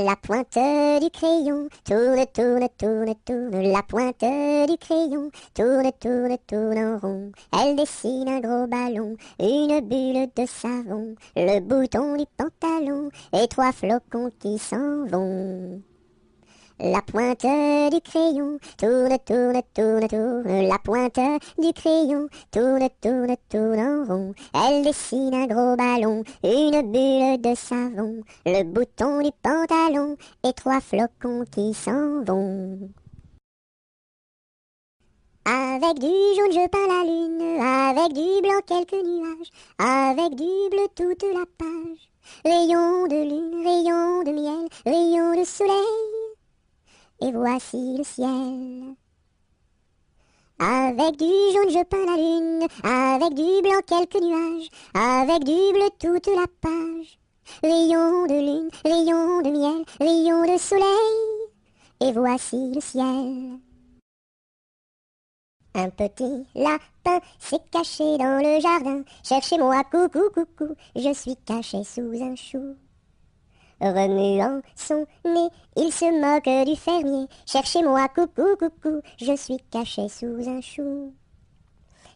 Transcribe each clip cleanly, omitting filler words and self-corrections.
La pointe du crayon tourne, tourne, tourne, tourne. La pointe du crayon tourne, tourne, tourne en rond. Elle dessine un gros ballon, une bulle de savon, le bouton du pantalon et trois flocons qui s'en vont. La pointe du crayon tourne, tourne, tourne, tourne. La pointe du crayon tourne, tourne, tourne en rond. Elle dessine un gros ballon, une bulle de savon, le bouton du pantalon et trois flocons qui s'en vont. Avec du jaune je peins la lune, avec du blanc quelques nuages, avec du bleu toute la page. Rayon de lune, rayon de miel, rayon de soleil. Et voici le ciel. Avec du jaune je peins la lune, avec du blanc quelques nuages, avec du bleu toute la page. Rayon de lune, rayon de miel, rayon de soleil. Et voici le ciel. Un petit lapin s'est caché dans le jardin. Cherchez-moi, coucou, coucou, je suis caché sous un chou. Remuant son nez, il se moque du fermier. Cherchez-moi, coucou, coucou, je suis caché sous un chou.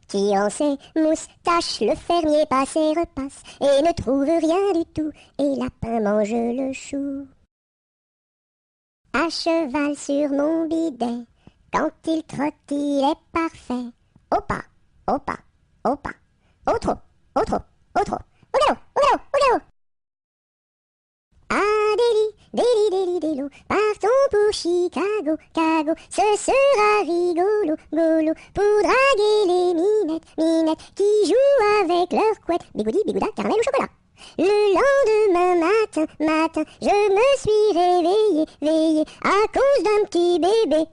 Tirant ses moustaches, le fermier passe et repasse et ne trouve rien du tout, et lapin mange le chou. À cheval sur mon bidet, quand il trotte, il est parfait. Au pas, au pas, au pas, au trot, au trot, au trot, au galop, au galop, au galop. Ah, Déli, Déli, Délo, partons pour Chicago, Cago, ce sera rigolo, golo, pour draguer les minettes, minettes, qui jouent avec leur couette, bigoudi, bigouda, caramel au chocolat. Le lendemain matin, je me suis réveillé, veillé, à cause d'un petit bébé,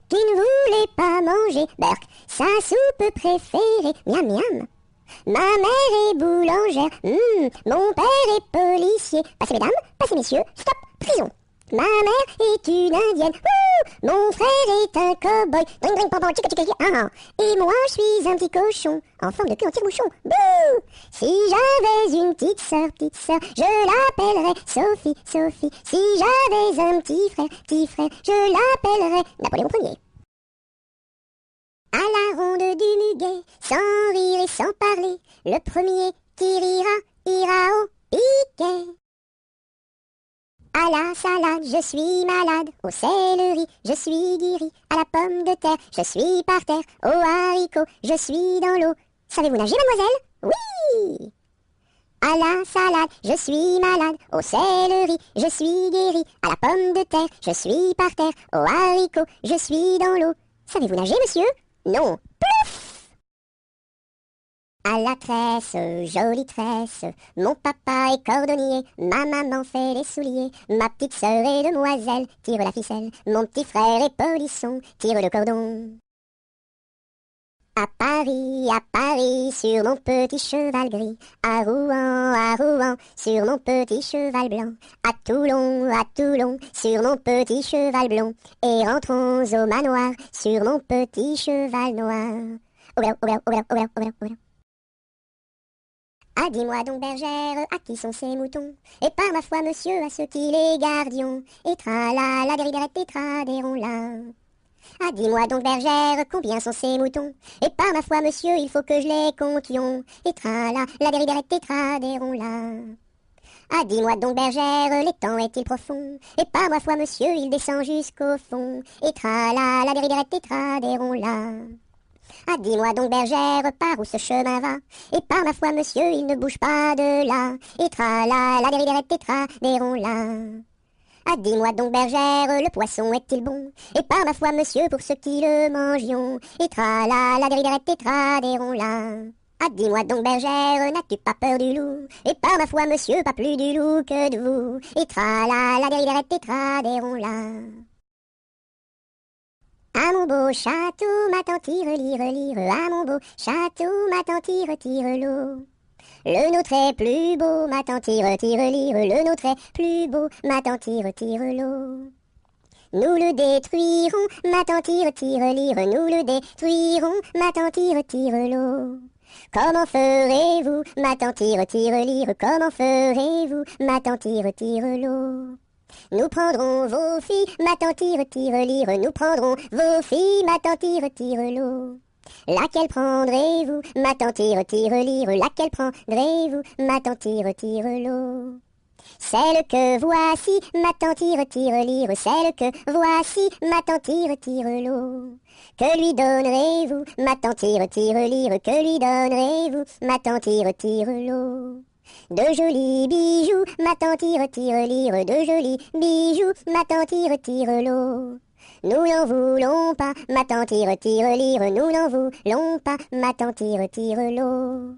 qui ne voulait pas manger, Berk, sa soupe préférée, miam miam. Ma mère est boulangère, mon père est policier. Passez mesdames, passez messieurs, stop, prison. Ma mère est une indienne, mon frère est un cow-boy, dring dring pam pam, tchica tchica tchica, et moi je suis un petit cochon, en forme de cul en tire-bouchon, bouh. Si j'avais une petite sœur, je l'appellerais Sophie, Sophie. Si j'avais un petit frère, je l'appellerais Napoléon Ier. À la ronde du muguet, sans rire et sans parler, le premier qui rira, ira au piquet. À la salade, je suis malade, au céleri, je suis guéri, à la pomme de terre, je suis par terre, au haricot, je suis dans l'eau. Savez-vous nager, mademoiselle? Oui! À la salade, je suis malade, au céleri, je suis guéri, à la pomme de terre, je suis par terre, au haricot, je suis dans l'eau. Savez-vous nager, monsieur? Non. Plouf! À la tresse, jolie tresse, mon papa est cordonnier, ma maman fait les souliers, ma petite sœur est demoiselle, tire la ficelle, mon petit frère est polisson, tire le cordon. À Paris, sur mon petit cheval gris, à Rouen, sur mon petit cheval blanc, à Toulon, sur mon petit cheval blond, et rentrons au manoir, sur mon petit cheval noir. Au galop, au galop, au galop, au galop, au galop, au galop. Ah, dis-moi donc, bergère, à qui sont ces moutons? Et par ma foi, monsieur, à ceux qui les gardions, et tra-la, la dériderette, tétra, là. Ah, dis-moi donc, bergère, combien sont ces moutons? Et par ma foi, monsieur, il faut que je les comptions. Et tra-la, la dériderette, tétra, là. Ah, dis-moi donc, bergère, l'étang est-il profond? Et par ma foi, monsieur, il descend jusqu'au fond. Et tra-la, la dériderette, tétra, là. Ah, dis-moi donc, bergère, par où ce chemin va? Et par ma foi, monsieur, il ne bouge pas de là. Et tra-la, la dériderette, tétra, là. Ah, dis-moi donc, bergère, le poisson est-il bon? Et par ma foi, monsieur, pour ceux qui le mangions. Et tra-la, la dériderette, tétra, là. Ah, dis-moi donc, bergère, n'as-tu pas peur du loup? Et par ma foi, monsieur, pas plus du loup que de vous. Et tra-la, la dériderette, tétra, là. À mon beau château, ma tante tire, lire, à mon beau château, ma tante tire, l'eau. Le nôtre est plus beau, ma tante tire, lire, le nôtre est plus beau, ma tante tire, l'eau. Nous le détruirons, ma tante tire, lire, nous le détruirons, ma tante tire, l'eau. Comment ferez-vous, ma tante tire, lire, comment ferez-vous, ma tante tire, l'eau? Nous prendrons vos filles, ma tante tire-lire. Nous prendrons vos filles, ma tante tire-l'eau. Laquelle prendrez-vous, ma tante tire-lire? Laquelle prendrez-vous, ma tante tire-l'eau? Celle que voici, ma tante tire-lire. Celle que voici, ma tante tire-l'eau. Que lui donnerez-vous, ma tante tire-lire? Que lui donnerez-vous, ma tante tire-l'eau? De jolis bijoux, ma tante tire-lire. De jolis bijoux, ma tante tire-l'eau. Nous n'en voulons pas, ma tante tire-lire. Nous n'en voulons pas, ma tante tire-l'eau.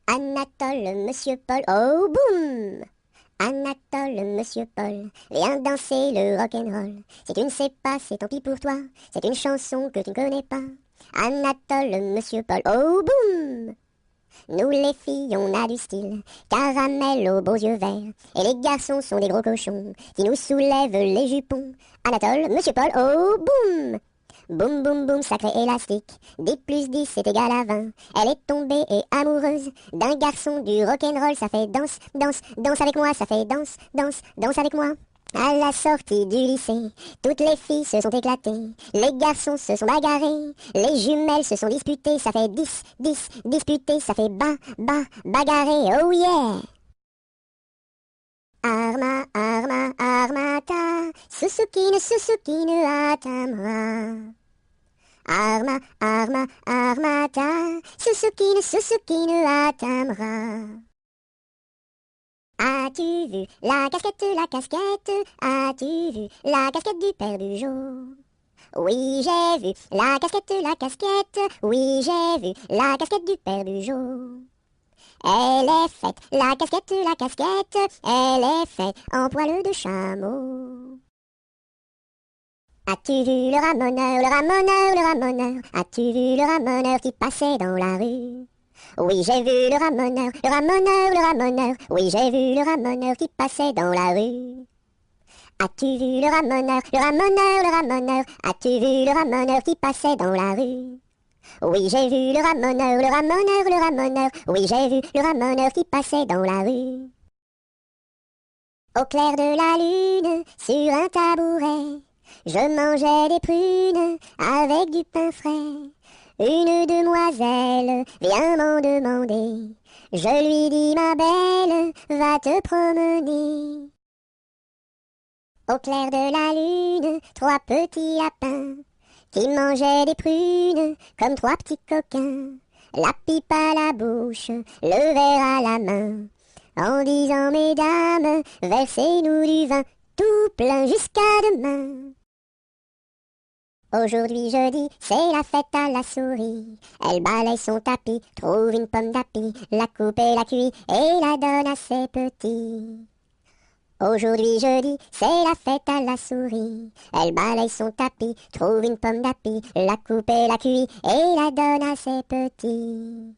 Anatole, monsieur Paul, oh boum! Anatole, monsieur Paul, viens danser le rock'n'roll. Si tu ne sais pas, c'est tant pis pour toi, c'est une chanson que tu ne connais pas. Anatole, monsieur Paul, oh boum! Nous les filles, on a du style, caramel aux beaux yeux verts. Et les garçons sont des gros cochons, qui nous soulèvent les jupons. Anatole, monsieur Paul, oh boum! Boum boum boum, sacré élastique, 10 plus 10 c'est égal à 20. Elle est tombée et amoureuse d'un garçon du rock'n'roll. Ça fait danse, danse, danse avec moi. Ça fait danse, danse, danse avec moi. À la sortie du lycée, toutes les filles se sont éclatées. Les garçons se sont bagarrés. Les jumelles se sont disputées. Ça fait 10, 10, disputés. Ça fait bagarré, oh yeah! Arma, arma, armata, Susukine, Susukine, atamra. Arma, arma, armata, Susukine, Susukine, atamra. As-tu vu la casquette, la casquette? As-tu vu la casquette du père Bugeaud? Oui, j'ai vu la casquette, la casquette. Oui, j'ai vu la casquette du père Bugeaud. Elle est faite, la casquette, elle est faite en poil de chameau. As-tu vu le ramoneur, le ramoneur, le ramoneur? As-tu vu le ramoneur qui passait dans la rue? Oui, j'ai vu le ramoneur, le ramoneur, le ramoneur. Oui, j'ai vu le ramoneur qui passait dans la rue. As-tu vu le ramoneur, le ramoneur, le ramoneur? As-tu vu le ramoneur qui passait dans la rue? Oui, j'ai vu le ramoneur, le ramoneur, le ramoneur. Oui, j'ai vu le ramoneur qui passait dans la rue. Au clair de la lune, sur un tabouret, je mangeais des prunes avec du pain frais. Une demoiselle vient m'en demander. Je lui dis, ma belle, va te promener. Au clair de la lune, 3 petits lapins qui mangeaient des prunes comme 3 petits coquins. La pipe à la bouche, le verre à la main, en disant, mesdames, versez-nous du vin, tout plein jusqu'à demain. Aujourd'hui jeudi, c'est la fête à la souris. Elle balaye son tapis, trouve une pomme d'api, la coupe et la cuit et la donne à ses petits. Aujourd'hui jeudi, c'est la fête à la souris. Elle balaye son tapis, trouve une pomme d'api, la coupe et la cuit et la donne à ses petits.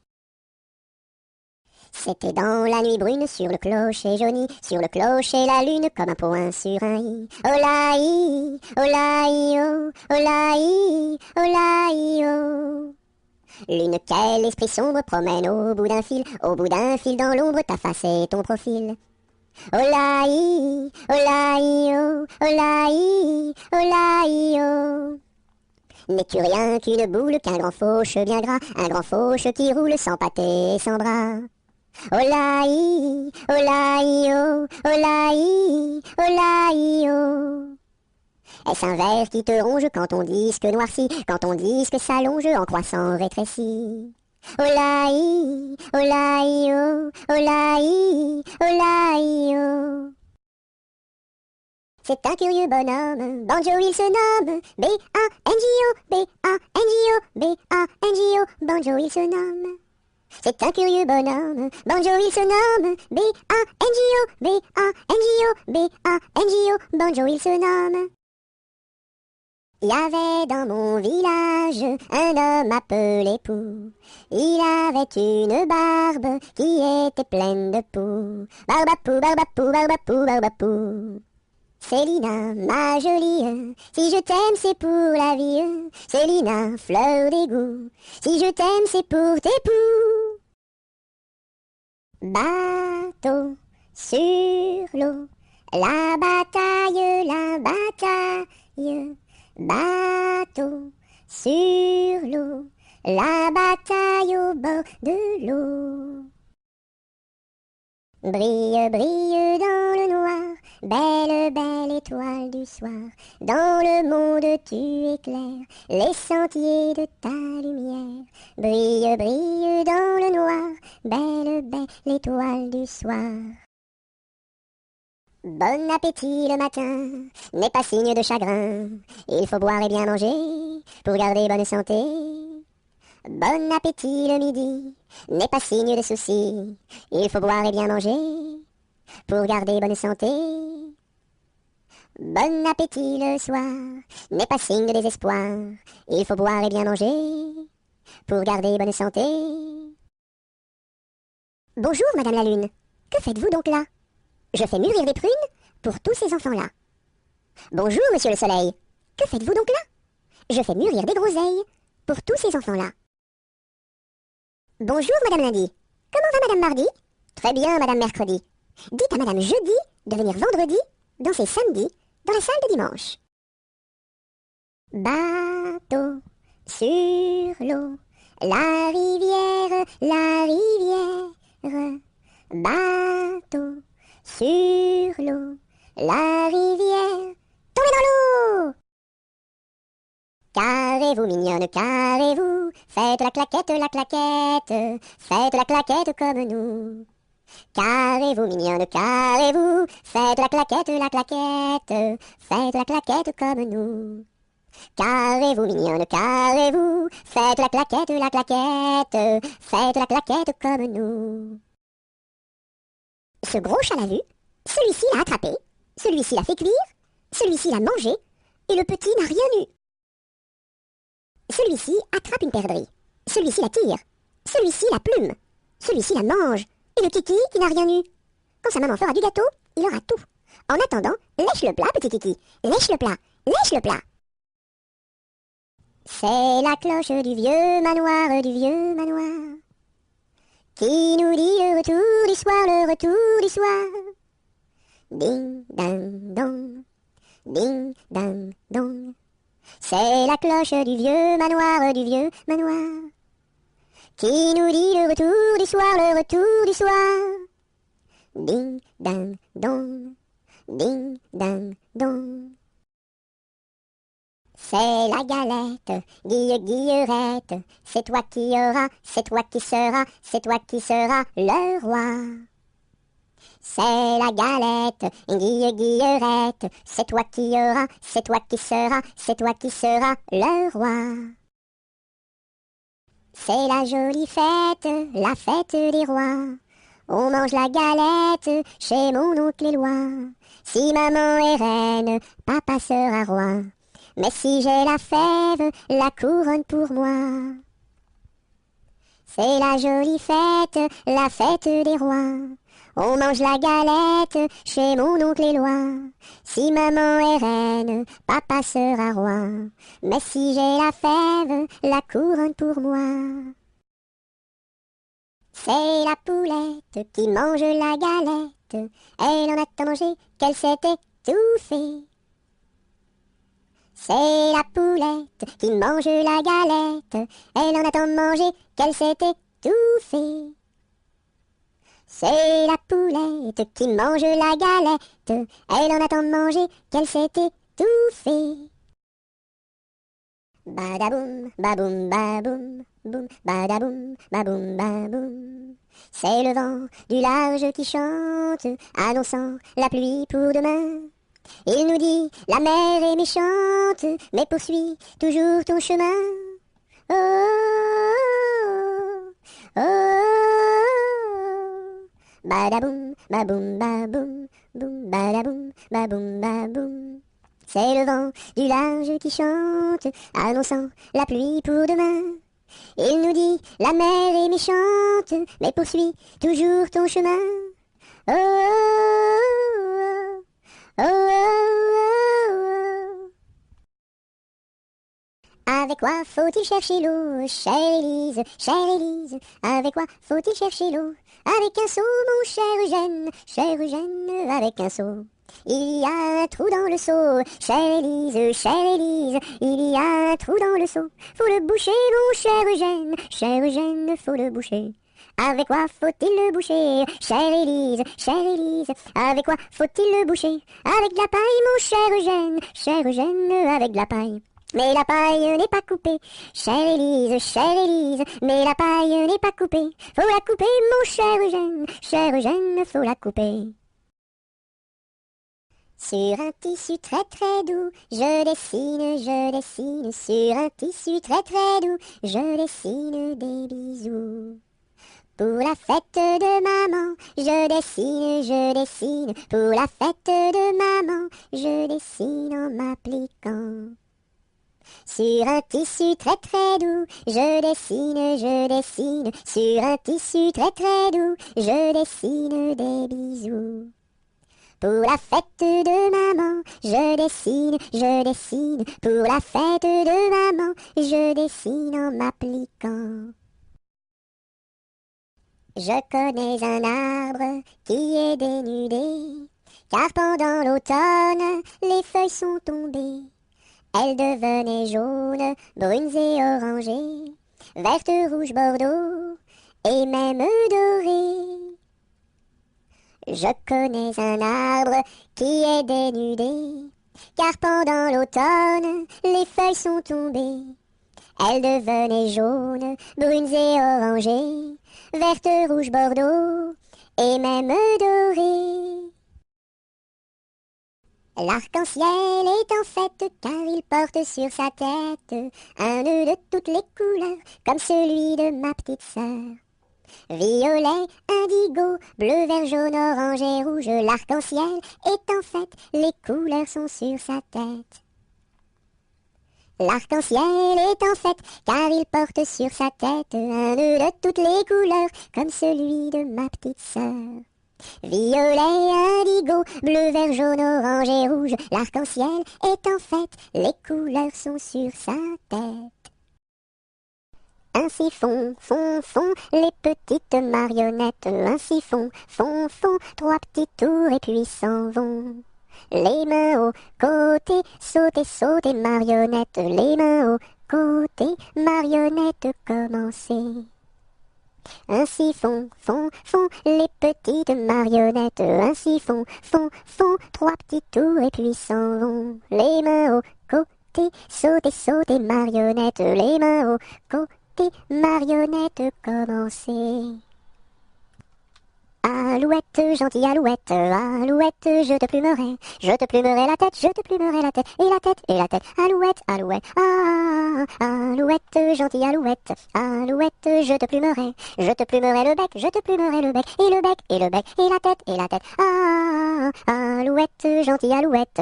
C'était dans la nuit brune, sur le clocher jauni, sur le clocher la lune comme un point sur un i. Olaï, olaï, oh, olaï, olaï, oh. Lune, quel esprit sombre promène au bout d'un fil dans l'ombre ta face et ton profil. Olaï, olaï, oh, olaï, olaï, oh. N'es-tu rien qu'une boule, qu'un grand fauche bien gras, un grand fauche qui roule sans pâté et sans bras? Olaï, olaï, oh, olaï, olaï, oh. Est-ce un ver qui te ronge quand ton disque noircit, quand ton disque s'allonge en croissant rétréci? Olaï, olaï, oh, olaï, olaï, oh. C'est un curieux bonhomme, Banjo il se nomme, B-A-N-J-O, B-A-N-J-O, B-A-N-J-O, Banjo il se nomme. C'est un curieux bonhomme, Banjo il se nomme, B-A-N-J-O, B-A-N-J-O, B-A-N-J-O, Banjo il se nomme. Il y avait dans mon village un homme appelé Pou. Il avait une barbe qui était pleine de poux. Barbapou, barbapou, barbapou, barbapou. Célina, ma jolie, si je t'aime c'est pour la vie. Célina, fleur d'égout, si je t'aime c'est pour tes poux. Bateau sur l'eau, La bataille, bateau sur l'eau, la bataille au bord de l'eau. Brille, brille dans le noir, belle, belle étoile du soir. Dans le monde tu éclaires les sentiers de ta lumière. Brille, brille dans le noir, belle, belle étoile du soir. Bon appétit le matin n'est pas signe de chagrin. Il faut boire et bien manger pour garder bonne santé. Bon appétit le midi n'est pas signe de soucis. Il faut boire et bien manger pour garder bonne santé. Bon appétit le soir n'est pas signe de désespoir. Il faut boire et bien manger pour garder bonne santé. Bonjour, Madame la Lune. Que faites-vous donc là? Je fais mûrir des prunes pour tous ces enfants-là. Bonjour, Monsieur le Soleil. Que faites-vous donc là? Je fais mûrir des groseilles pour tous ces enfants-là. Bonjour, Madame Lundi. Comment va Madame Mardi? Très bien, Madame Mercredi. Dites à Madame Jeudi de venir vendredi danser samedi dans la salle de dimanche. Bateau sur l'eau, la rivière, bateau sur l'eau, la rivière, tombez dans l'eau! Carrez-vous, mignonne, carrez-vous, faites la claquette, faites la claquette comme nous. Carrez-vous, mignonne, carrez-vous, faites la claquette, faites la claquette comme nous. Carrez-vous, mignonne, carrez-vous, faites la claquette, faites la claquette comme nous. Ce gros chat l'a vu, celui-ci l'a attrapé, celui-ci l'a fait cuire, celui-ci l'a mangé, et le petit n'a rien eu. Celui-ci attrape une perdrix, celui-ci la tire, celui-ci la plume, celui-ci la mange, et le kiki qui n'a rien eu. Quand sa maman fera du gâteau, il aura tout. En attendant, lèche le plat, petit kiki, lèche le plat, lèche le plat. C'est la cloche du vieux manoir, qui nous dit le retour du soir, le retour du soir. Ding, dang, dong, ding, dang, dong. C'est la cloche du vieux manoir, qui nous dit le retour du soir, le retour du soir. Ding, dang, dong, ding, dang, dong. C'est la galette, guillerette, c'est toi qui auras, c'est toi qui seras, c'est toi qui seras le roi. C'est la galette, guillerette, c'est toi qui auras, c'est toi qui seras, c'est toi qui seras le roi. C'est la jolie fête, la fête des rois. On mange la galette chez mon oncle Éloi. Si maman est reine, papa sera roi. Mais si j'ai la fève, la couronne pour moi. C'est la jolie fête, la fête des rois. On mange la galette chez mon oncle Éloi. Si maman est reine, papa sera roi. Mais si j'ai la fève, la couronne pour moi. C'est la poulette qui mange la galette. Elle en a tant mangé qu'elle s'est étouffée. C'est la poulette qui mange la galette. Elle en a tant mangé qu'elle s'est étouffée. C'est la poulette qui mange la galette. Elle en a tant mangé qu'elle s'est étouffée. Badaboum, baboum, baboum, boum, badaboum, baboum, baboum. C'est le vent du large qui chante, annonçant la pluie pour demain. Il nous dit, la mer est méchante, mais poursuis toujours ton chemin. Oh, oh, oh, oh. Badaboum, baboum, baboum, boum, badaboum, baboum, baboum. C'est le vent du large qui chante, annonçant la pluie pour demain. Il nous dit, la mer est méchante, mais poursuis toujours ton chemin. Oh, oh, oh, oh, oh, oh. Avec quoi faut-il chercher l'eau, chère Élise, avec quoi faut-il chercher l'eau? Avec un seau, mon cher Eugène, avec un seau. Il y a un trou dans le seau, chère Élise, il y a un trou dans le seau. Faut le boucher, mon cher Eugène, faut le boucher. Avec quoi faut-il le boucher, chère Élise, avec quoi faut-il le boucher? Avec de la paille, mon cher Eugène, avec de la paille. Mais la paille n'est pas coupée, chère Élise, mais la paille n'est pas coupée. Faut la couper, mon cher Eugène, faut la couper. Sur un tissu très très doux, je dessine, sur un tissu très très doux, je dessine des bisous. Pour la fête de maman, je dessine, pour la fête de maman, je dessine en m'appliquant. Sur un tissu très très doux, je dessine, sur un tissu très très doux, je dessine des bisous. Pour la fête de maman, je dessine, pour la fête de maman, je dessine en m'appliquant. Je connais un arbre qui est dénudé, car pendant l'automne, les feuilles sont tombées. Elles devenaient jaunes, brunes et orangées, vertes, rouges, bordeaux, et même dorées. Je connais un arbre qui est dénudé, car pendant l'automne, les feuilles sont tombées. Elles devenaient jaunes, brunes et orangées, vertes, rouges, bordeaux, et même dorées. L'arc-en-ciel est en fête, car il porte sur sa tête un nœud de toutes les couleurs, comme celui de ma petite sœur. Violet, indigo, bleu, vert, jaune, orange et rouge, l'arc-en-ciel est en fête, les couleurs sont sur sa tête. L'arc-en-ciel est en fête, car il porte sur sa tête un nœud de toutes les couleurs, comme celui de ma petite sœur. Violet, indigo, bleu, vert, jaune, orange et rouge, l'arc-en-ciel est en fête, les couleurs sont sur sa tête. Ainsi font, les petites marionnettes, ainsi font, trois petits tours et puis s'en vont. Les mains au côté, sautez, marionnettes, les mains au côté, marionnettes, commencez. Ainsi font, les petites marionnettes, ainsi font, trois petits tours et puis s'en vont. Les mains au côté, sautez, marionnettes, les mains au côté, marionnettes, commencez. Alouette, gentille alouette, je te plumerai la tête, et la tête, alouette, alouette, gentille alouette, je te plumerai le bec, et le bec, et la tête, alouette, gentille alouette,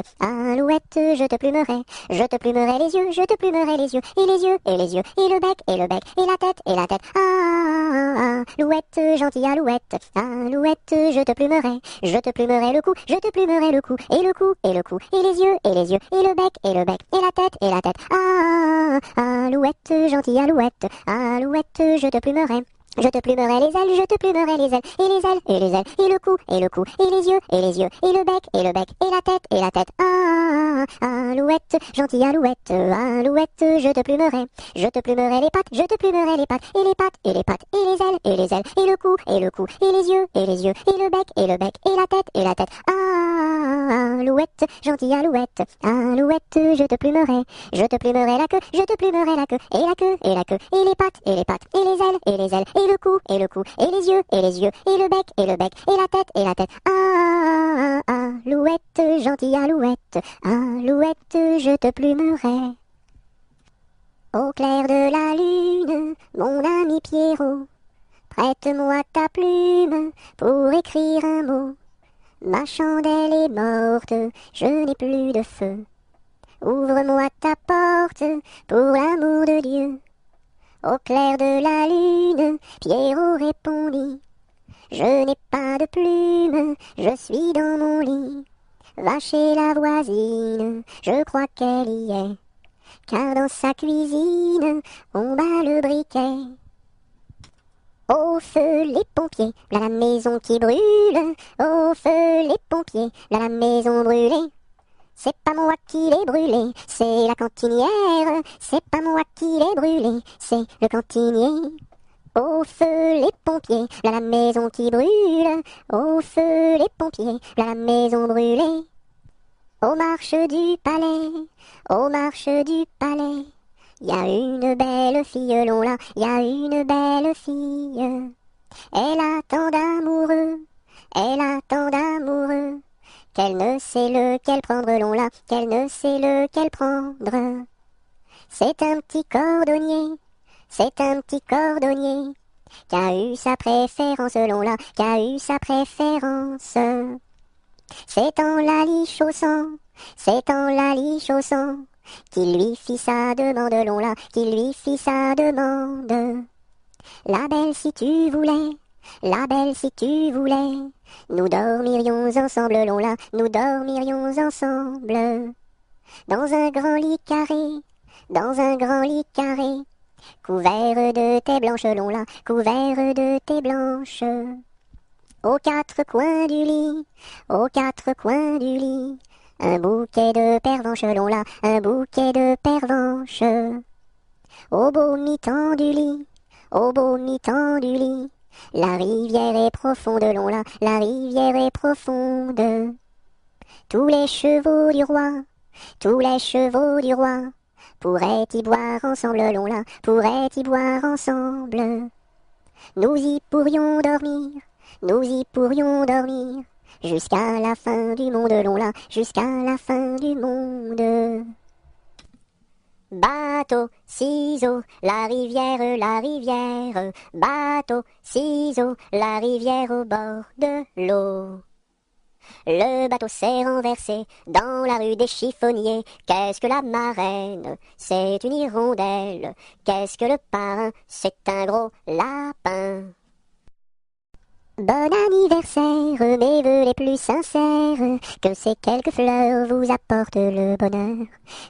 je te plumerai les yeux, et les yeux, et le bec, et la tête, alouette, gentille alouette, je te plumerai le cou, et le cou, et les yeux, et le bec, et la tête, alouette, gentille alouette, je te plumerai les ailes, et les ailes, et le cou, et les yeux, et le bec, et la tête, alouette, gentille alouette, je te plumerai les pattes, et les pattes, et les ailes, et le cou, et les yeux, et le bec, et la tête, alouette, gentille alouette, je te plumerai la queue, et la queue, et les pattes, et les ailes, et le cou, et les yeux, et le bec, et la tête, alouette, gentille alouette, je te plumerai. Au clair de la lune, mon ami Pierrot, prête-moi ta plume pour écrire un mot. Ma chandelle est morte, je n'ai plus de feu. Ouvre-moi ta porte pour l'amour de Dieu. Au clair de la lune, Pierrot répondit, je n'ai pas de plume, je suis dans mon lit. Va chez la voisine, je crois qu'elle y est, car dans sa cuisine, on bat le briquet. Au feu les pompiers, là la maison qui brûle. Au feu les pompiers, là la maison brûlée. C'est pas moi qui l'ai brûlée, c'est la cantinière. C'est pas moi qui l'ai brûlée, c'est le cantinier. Au feu les pompiers, là la maison qui brûle. Au feu les pompiers, là la maison brûlée. Aux marches du palais, aux marches du palais, y a une belle fille, long là, y a une belle fille. Elle a tant d'amoureux, elle a tant d'amoureux, qu'elle ne sait lequel prendre, long là, qu'elle ne sait lequel prendre. C'est un petit cordonnier, c'est un petit cordonnier, qui a eu sa préférence, long là, qui a eu sa préférence. C'est en la lichaussant, c'est en la lichaussant, qu'il lui fit sa demande, long là, qu'il lui fit sa demande. La belle si tu voulais, la belle si tu voulais, nous dormirions ensemble, long là, nous dormirions ensemble. Dans un grand lit carré, dans un grand lit carré, couvert de tais blanches, long là, couvert de tais blanches. Aux quatre coins du lit, aux quatre coins du lit, un bouquet de pervenches, long là, un bouquet de pervenches. Au beau mi-temps du lit, au beau mi-temps du lit, la rivière est profonde, long là, la rivière est profonde. Tous les chevaux du roi, tous les chevaux du roi, pourraient y boire ensemble, long là, pourraient y boire ensemble. Nous y pourrions dormir, nous y pourrions dormir, jusqu'à la fin du monde, long là, jusqu'à la fin du monde. Bateau, ciseaux, la rivière, bateau, ciseaux, la rivière au bord de l'eau. Le bateau s'est renversé dans la rue des chiffonniers. Qu'est-ce que la marraine? C'est une hirondelle. Qu'est-ce que le parrain? C'est un gros lapin. Bon anniversaire, mes vœux les plus sincères, que ces quelques fleurs vous apportent le bonheur,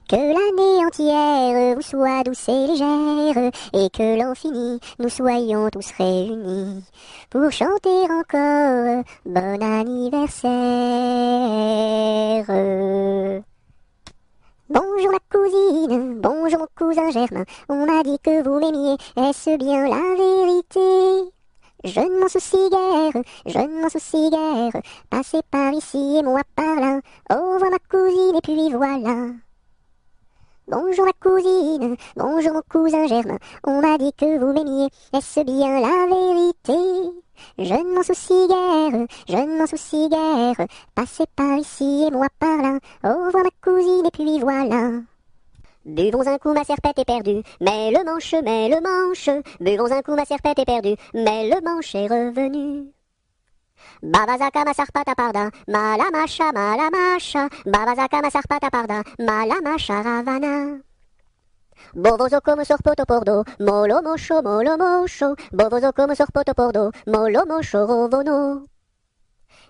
que l'année entière vous soit douce et légère, et que l'an fini, nous soyons tous réunis, pour chanter encore bon anniversaire. Bonjour ma cousine, bonjour mon cousin Germain, on m'a dit que vous m'aimiez, est-ce bien la vérité? Je ne m'en soucie guère, je ne m'en soucie guère, passez par ici et moi par là, au revoir ma cousine et puis voilà. Bonjour ma cousine, bonjour mon cousin Germain, on m'a dit que vous m'aimiez, est-ce bien la vérité? Je ne m'en soucie guère, je ne m'en soucie guère, passez par ici et moi par là, au revoir ma cousine et puis voilà. Buvons un coup, ma serpette est perdue, mais le manche, buvons un coup, ma serpette est perdue, mais le manche est revenu. Babazaka, ma sarpata parda, malamacha, babazaka, ma sarpata parda, malamacha ravana. Bovozo come sorpoto pordo, molo mosho, bovozo come sorpoto pordo, molo mosho rovono.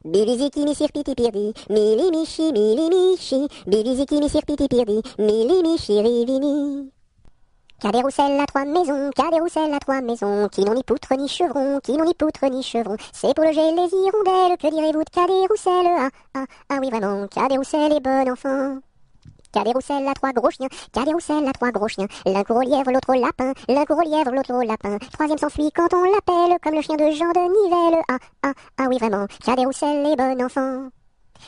Biliziki mi sirpiti pirdi, milimichi, biliziki mi sirpiti pirdi, milimichi rivini. Cadet-Roussel à trois maisons, Cadet-Roussel à trois maisons, qui n'ont ni poutre ni chevron, qui n'ont ni poutre ni chevron. C'est pour loger les hirondelles, que direz-vous de Cadet-Roussel? Ah oui vraiment, Cadet-Roussel est bon enfant. Cadet-Roussel à trois gros chiens, Cadet-Roussel à trois gros chiens. L'un court au lièvre, l'autre au lapin, l'un court au lièvre, l'autre au lapin. Troisième s'enfuit quand on l'appelle, comme le chien de Jean de Nivelle. Ah oui vraiment, Cadet-Roussel est bon enfant.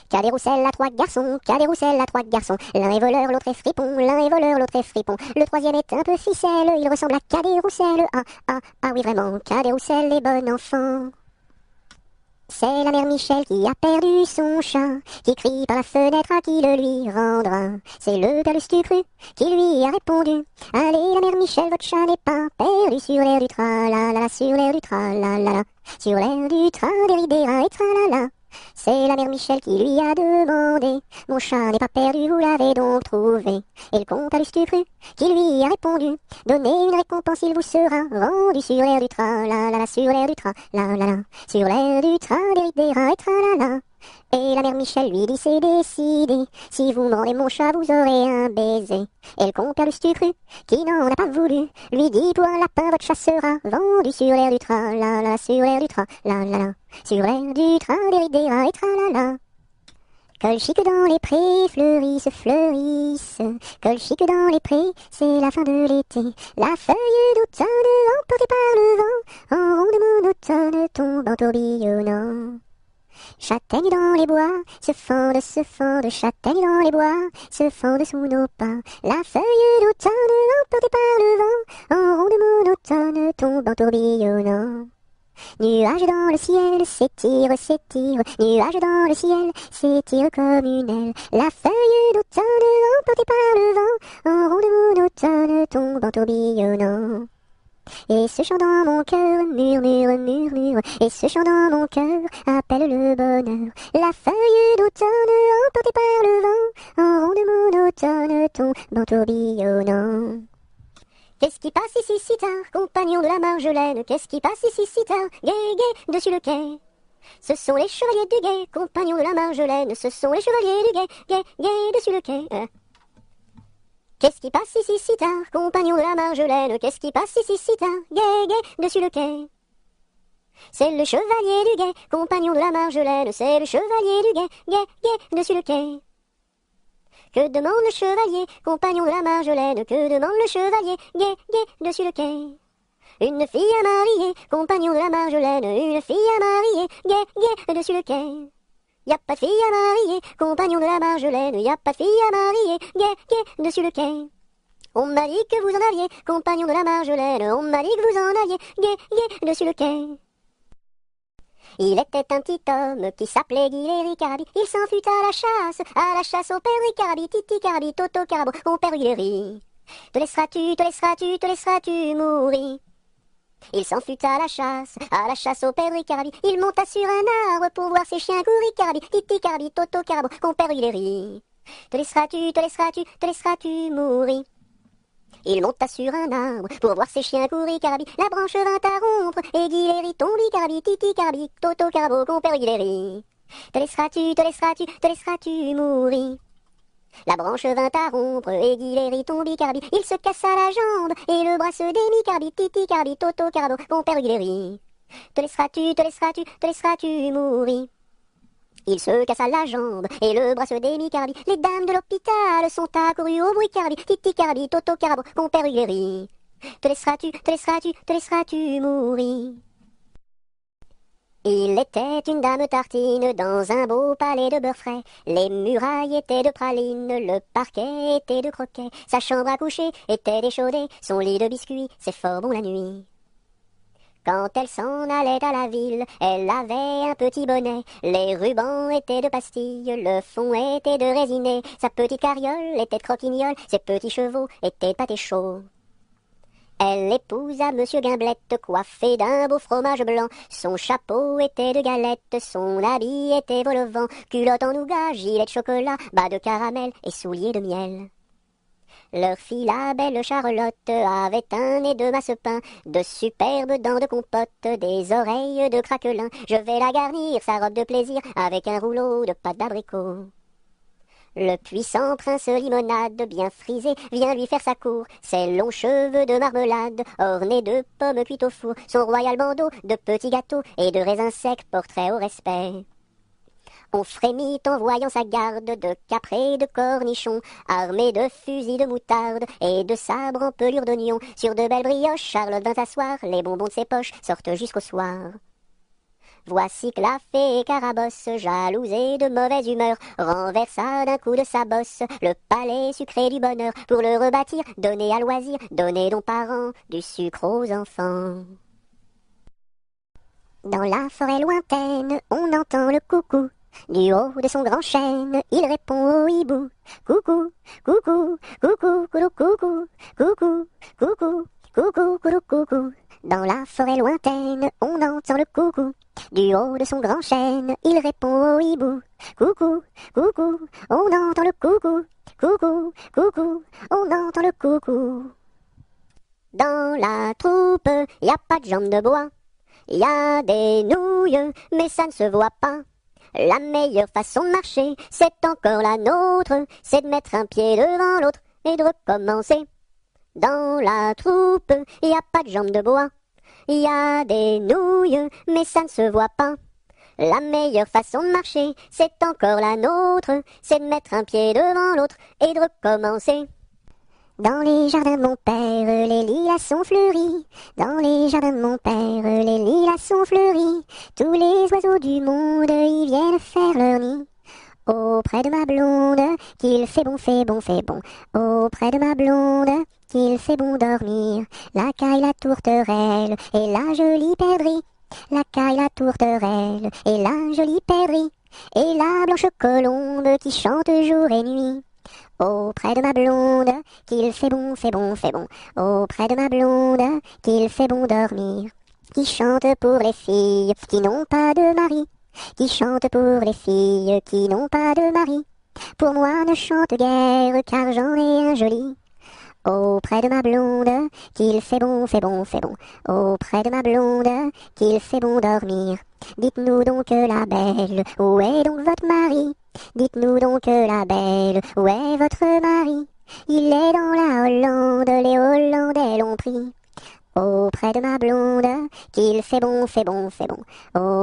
Cadet-Roussel à trois garçons, Cadet-Roussel à trois garçons. L'un est voleur, l'autre est fripon, l'un est voleur, l'autre est fripon. Le troisième est un peu ficelle, il ressemble à Cadet-Roussel. Ah oui vraiment, Cadet-Roussel est bon enfant. C'est la mère Michel qui a perdu son chat, qui crie par la fenêtre à qui le lui rendra. C'est le père Lustucru qui lui a répondu: allez la mère Michel, votre chat n'est pas perdu sur l'air du tra-la-la, sur l'air du tra-la-la, sur l'air du tra-des-ri-des-ra et tra-la-la. C'est la mère Michel qui lui a demandé: mon chat n'est pas perdu, vous l'avez donc trouvé? Et le comte à Lustucru qui lui a répondu: donnez une récompense, il vous sera rendu sur l'air du tra-la-la, sur l'air du tra-la-la, sur l'air du tra-des-ri-des-ra et tra-la-la. Et la mère Michel lui dit c'est décidé, si vous mordez mon chat vous aurez un baiser. Et le compère Lustucru, qui n'en a pas voulu, lui dit pour un lapin votre chat sera vendu sur l'air du train, la la, sur l'air du train, la la la, sur l'air du train des rats et tra la la. Colchique dans les prés, fleurissent, fleurissent. Colchique dans les prés, c'est la fin de l'été. La feuille d'automne, emportée par le vent, en ronde monotone, tombe en tourbillonnant. Châtaignes dans les bois, se fendent, châtaignes dans les bois, se fendent sous nos pas. La feuille d'automne, emportée par le vent, en ronde monotone, tombe en tourbillonnant. Nuages dans le ciel, s'étire, s'étire, nuages dans le ciel, s'étire comme une aile. La feuille d'automne, emportée par le vent, en ronde monotone, tombe en tourbillonnant. Et ce chant dans mon cœur murmure, murmure, et ce chant dans mon cœur appelle le bonheur. La feuille d'automne, emportée par le vent, en ronde monotone, tombe en tourbillonnant. Qu'est-ce qui passe ici si tard, compagnon de la Marjolaine? Qu'est-ce qui passe ici si tard, gai, gai, dessus le quai? Ce sont les chevaliers du guet, compagnons de la Marjolaine. Ce sont les chevaliers du guet, gai, gai, dessus le quai. Qu'est-ce qui passe ici si tard, compagnons de la Marjolaine? Qu'est-ce qui passe ici si tard, gai, gai, dessus le quai? C'est le chevalier du guet, compagnon de la Marjolaine. C'est le chevalier du guet, gai, gai, dessus le quai. Que demande le chevalier, compagnon de la Marjolaine? Que demande le chevalier, gai, gai, dessus le quai? Une fille à marier, compagnon de la Marjolaine. Une fille à marier, gai, gai, dessus le quai. Y a pas de fille à marier, compagnon de la Marjolaine. Y a pas de fille à marier, gai, gai, dessus le quai. On m'a dit que vous en aviez, compagnon de la Marjolaine. On m'a dit que vous en aviez, gai, gai, dessus le quai. Il était un petit homme qui s'appelait Guilhéry Carabi. Il s'en fut à la chasse au père Carabi, Titi Carabi, Toto Carabo, mon père Guilhéry. Te laisseras-tu mourir? Il s'en fut à la chasse au père Carabi. Il monta sur un arbre pour voir ses chiens courir Carabi, Titi Carabi, Toto Carabo, mon père Guilhéry. Te laisseras-tu mourir? Il monta sur un arbre pour voir ses chiens courir Carabi. La branche vint à rompre et Guilhéry tombi Carabi, Titi Carabi, Toto Carabo, compère Guilhéry. Te laisseras-tu mourir? La branche vint à rompre et Guilhéry tombi Carabi. Il se cassa la jambe et le bras se démit Carabi, Titi Carabi, Toto Carabo, compère Guilhéry. Te laisseras-tu mourir? Il se cassa la jambe et le bras se démit Carabi. Les dames de l'hôpital sont accourues au bruit Carabi, Titi Carabi, Toto Carabo, compère Guilhéry. Te laisseras-tu mourir? Il était une dame tartine dans un beau palais de beurre frais. Les murailles étaient de praline, le parquet était de croquet. Sa chambre à coucher était d'échaudée, son lit de biscuits, c'est fort bon la nuit. Quand elle s'en allait à la ville, elle avait un petit bonnet. Les rubans étaient de pastilles, le fond était de résiné. Sa petite carriole était de croquignole, ses petits chevaux étaient de pâté chaud. Elle épousa Monsieur Gimblette, coiffé d'un beau fromage blanc. Son chapeau était de galette, son habit était vol au vent. Culotte en nougat, gilet de chocolat, bas de caramel et souliers de miel. Leur fille, la belle Charlotte, avait un nez de masse-pain, de superbes dents de compote, des oreilles de craquelin. Je vais la garnir, sa robe de plaisir, avec un rouleau de pâte d'abricot. Le puissant prince Limonade, bien frisé, vient lui faire sa cour. Ses longs cheveux de marmelade, ornés de pommes cuites au four. Son royal bandeau de petits gâteaux et de raisins secs, portrait au respect. On frémit en voyant sa garde de capres et de cornichons, armée de fusils de moutarde et de sabres en pelure d'oignon. Sur de belles brioches, Charlotte vint s'asseoir, les bonbons de ses poches sortent jusqu'au soir. Voici que la fée Carabosse, jalouse et de mauvaise humeur, renversa d'un coup de sa bosse le palais sucré du bonheur. Pour le rebâtir, donner à loisir, donner donc parents du sucre aux enfants. Dans la forêt lointaine, on entend le coucou. Du haut de son grand chêne, il répond au hibou. Coucou, coucou, coucou, coucou, coucou, coucou, coucou, coucou, coucou, coucou. Dans la forêt lointaine, on entend le coucou. Du haut de son grand chêne, il répond au hibou. Coucou, coucou, on entend le coucou. Coucou, coucou, on entend le coucou. Dans la troupe, y a pas de jambes de bois. Y a des nouilles, mais ça ne se voit pas. La meilleure façon de marcher, c'est encore la nôtre, c'est de mettre un pied devant l'autre et de recommencer. Dans la troupe, y a pas de jambes de bois, y a des nouilles, mais ça ne se voit pas. La meilleure façon de marcher, c'est encore la nôtre, c'est de mettre un pied devant l'autre et de recommencer. Dans les jardins de mon père, les lilas sont fleuris. Dans les jardins de mon père, les lilas sont fleuris. Tous les oiseaux du monde y viennent faire leur nid. Auprès de ma blonde, qu'il fait bon, fait bon, fait bon. Auprès de ma blonde, qu'il fait bon dormir. La caille, la tourterelle et la jolie perdrix. La caille, la tourterelle et la jolie perdrix. Et la blanche colombe qui chante jour et nuit. Auprès de ma blonde, qu'il fait bon, fait bon, fait bon. Auprès de ma blonde, qu'il fait bon dormir. Qui chante pour les filles qui n'ont pas de mari. Qui chante pour les filles qui n'ont pas de mari. Pour moi ne chante guère car j'en ai un joli. Auprès de ma blonde, qu'il fait bon, fait bon, fait bon. Auprès de ma blonde, qu'il fait bon dormir. Dites-nous donc la belle, où est donc votre mari? Dites-nous donc la belle, où est votre mari? Il est dans la Hollande, les Hollandais l'ont pris. Auprès de ma blonde, qu'il fait bon, fait bon, fait bon.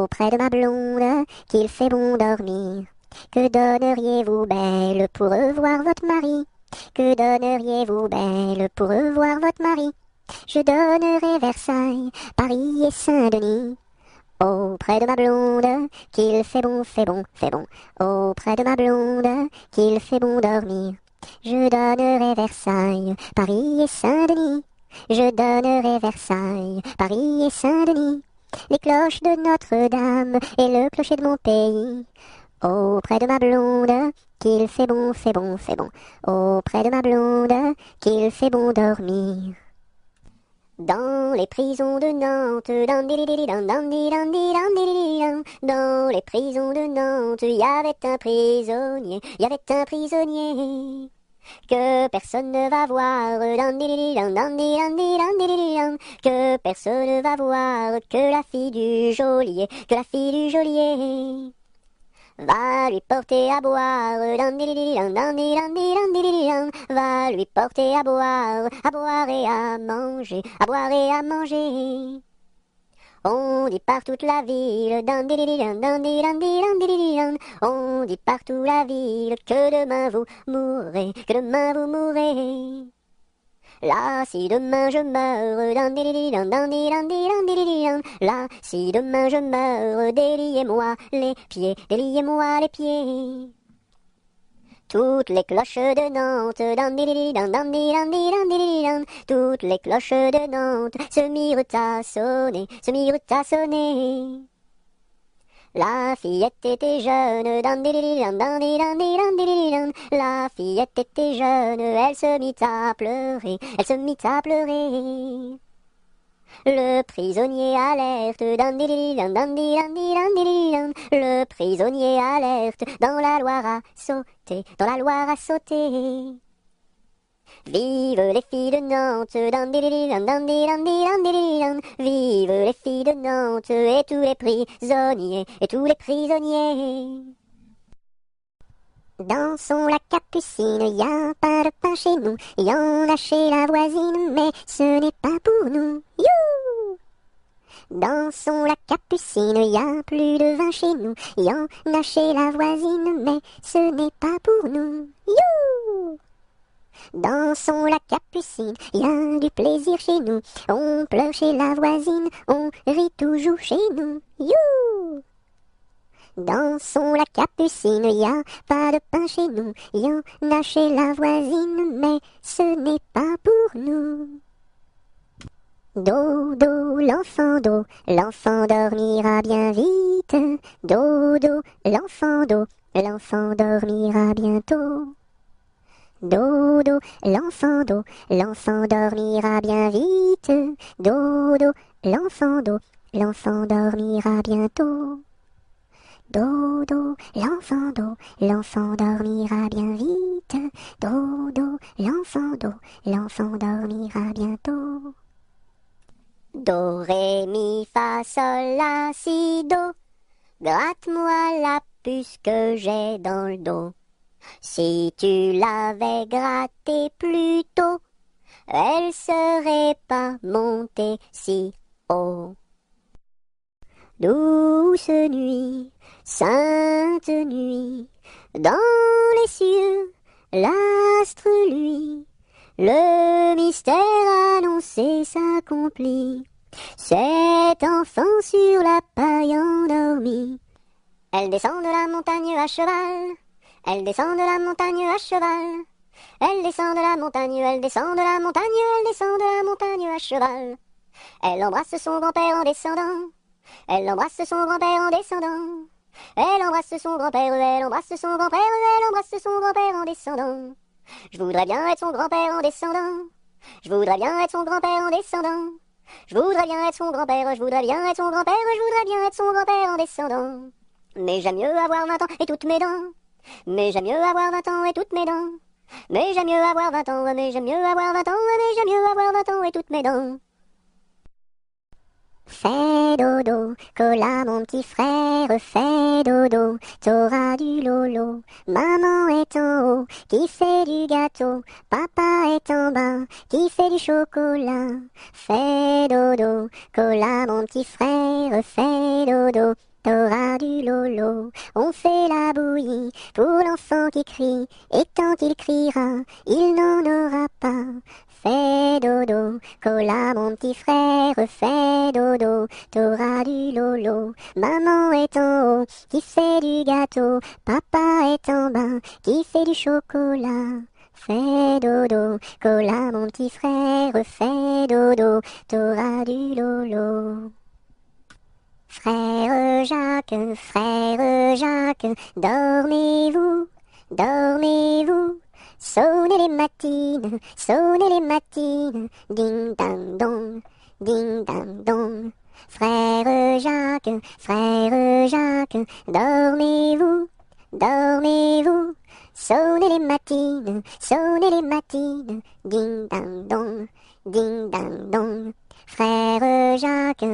Auprès de ma blonde, qu'il fait bon dormir. Que donneriez-vous, belle, pour revoir votre mari? Que donneriez-vous, belle, pour revoir votre mari? Je donnerais Versailles, Paris et Saint-Denis. Auprès de ma blonde, qu'il fait bon, fait bon, fait bon. Auprès de ma blonde, qu'il fait bon dormir. Je donnerai Versailles, Paris et Saint-Denis. Je donnerai Versailles, Paris et Saint-Denis. Les cloches de Notre-Dame et le clocher de mon pays. Auprès de ma blonde, qu'il fait bon, fait bon, fait bon. Auprès de ma blonde, qu'il fait bon dormir. Dans les prisons de Nantes, dans les prisons de Nantes, il y avait un prisonnier, que personne ne va voir, que personne ne va voir, que la fille du geôlier, va lui porter à boire, va lui porter à boire et à manger, à boire et à manger. On dit par toute la ville, on dit partout la ville, que demain vous mourrez, que demain vous mourrez. Là, si demain je meurs, là, si demain je meurs, déliez-moi les pieds, déliez-moi les pieds. Toutes les cloches de Nantes, toutes les cloches de Nantes se mirent à sonner, se mirent à sonner. La fillette était jeune, la fillette était jeune, elle se mit à pleurer, elle se mit à pleurer. Le prisonnier alerte, le prisonnier alerte, dans la Loire à sauter, dans la Loire à sauter. Vive les filles de Nantes, vive les filles de Nantes, et tous les prisonniers, et tous les prisonniers. Dansons la capucine, y a pas de pain chez nous, y en a chez la voisine, mais ce n'est pas pour nous. You! Dansons la capucine, y a plus de vin chez nous, y en a chez la voisine, mais ce n'est pas pour nous. You! Dansons la capucine, y a du plaisir chez nous, on pleure chez la voisine, on rit toujours chez nous. You! Dansons la capucine, y a pas de pain chez nous, y en a chez la voisine, mais ce n'est pas pour nous. Dodo, l'enfant dormira bien vite. Dodo, l'enfant dormira bientôt. Dodo, l'enfant dormira bien vite. Dodo, l'enfant dormira bientôt. Dodo, l'enfant dormira bien vite. Dodo, l'enfant dormira bientôt. Do, ré, mi, fa, sol, la, si, do. Gratte-moi la puce que j'ai dans le dos. Si tu l'avais grattée plus tôt, elle serait pas montée si haut. Douce nuit, sainte nuit, dans les cieux, l'astre lui, le mystère annoncé s'accomplit. Cet enfant sur la paille endormi. Elle descend de la montagne à cheval, elle descend de la montagne à cheval. Elle descend de la montagne, elle descend de la montagne, elle descend de la montagne à cheval. Elle embrasse son grand-père en descendant, elle embrasse son grand-père en descendant. Elle embrasse son grand-père, elle embrasse son grand-père, elle embrasse son grand-père en descendant. Je voudrais bien être son grand-père en descendant, je voudrais bien être son grand-père en descendant. Je voudrais bien être son grand-père, je voudrais bien être son grand-père, je voudrais bien être son grand-père en descendant. Mais j'aime mieux avoir 20 ans et toutes mes dents. Mais j'aime mieux avoir 20 ans et toutes mes dents. Mais j'aime mieux avoir 20 ans, mais j'aime mieux avoir 20 ans, mais j'aime mieux avoir 20 ans et toutes mes dents. Fais dodo, cola mon petit frère, fais dodo, t'auras du lolo. Maman est en haut, qui fait du gâteau, papa est en bas, qui fait du chocolat. Fais dodo, cola mon petit frère, fais dodo, t'auras du lolo. On fait la bouillie pour l'enfant qui crie, et tant qu'il criera, il n'en aura pas. Fais dodo, cola mon petit frère, fais dodo, t'auras du lolo. Maman est en haut, qui fait du gâteau, papa est en bas, qui fait du chocolat. Fais dodo, cola mon petit frère, fais dodo, t'auras du lolo. Frère Jacques, dormez-vous, dormez-vous. Sonnez les matines, ding dang dong, ding dang dong. Frère Jacques, dormez-vous, dormez-vous. Sonnez les matines, ding dang dong, ding dang dong. Frère Jacques,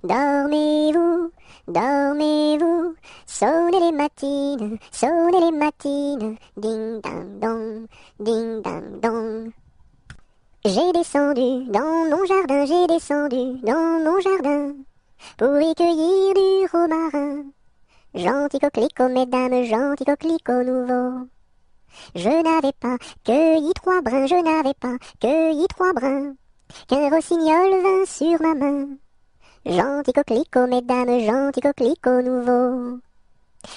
dormez-vous, dormez-vous. Sonnez les matines, ding dang dong, ding dang dong. J'ai descendu dans mon jardin, pour y cueillir du romarin. Gentil coquelicot, mesdames, gentil coquelicot nouveau. Je n'avais pas cueilli 3 brins, qu'un rossignol vint sur ma main. Gentil coquelicot, mesdames, gentil coquelicot nouveau.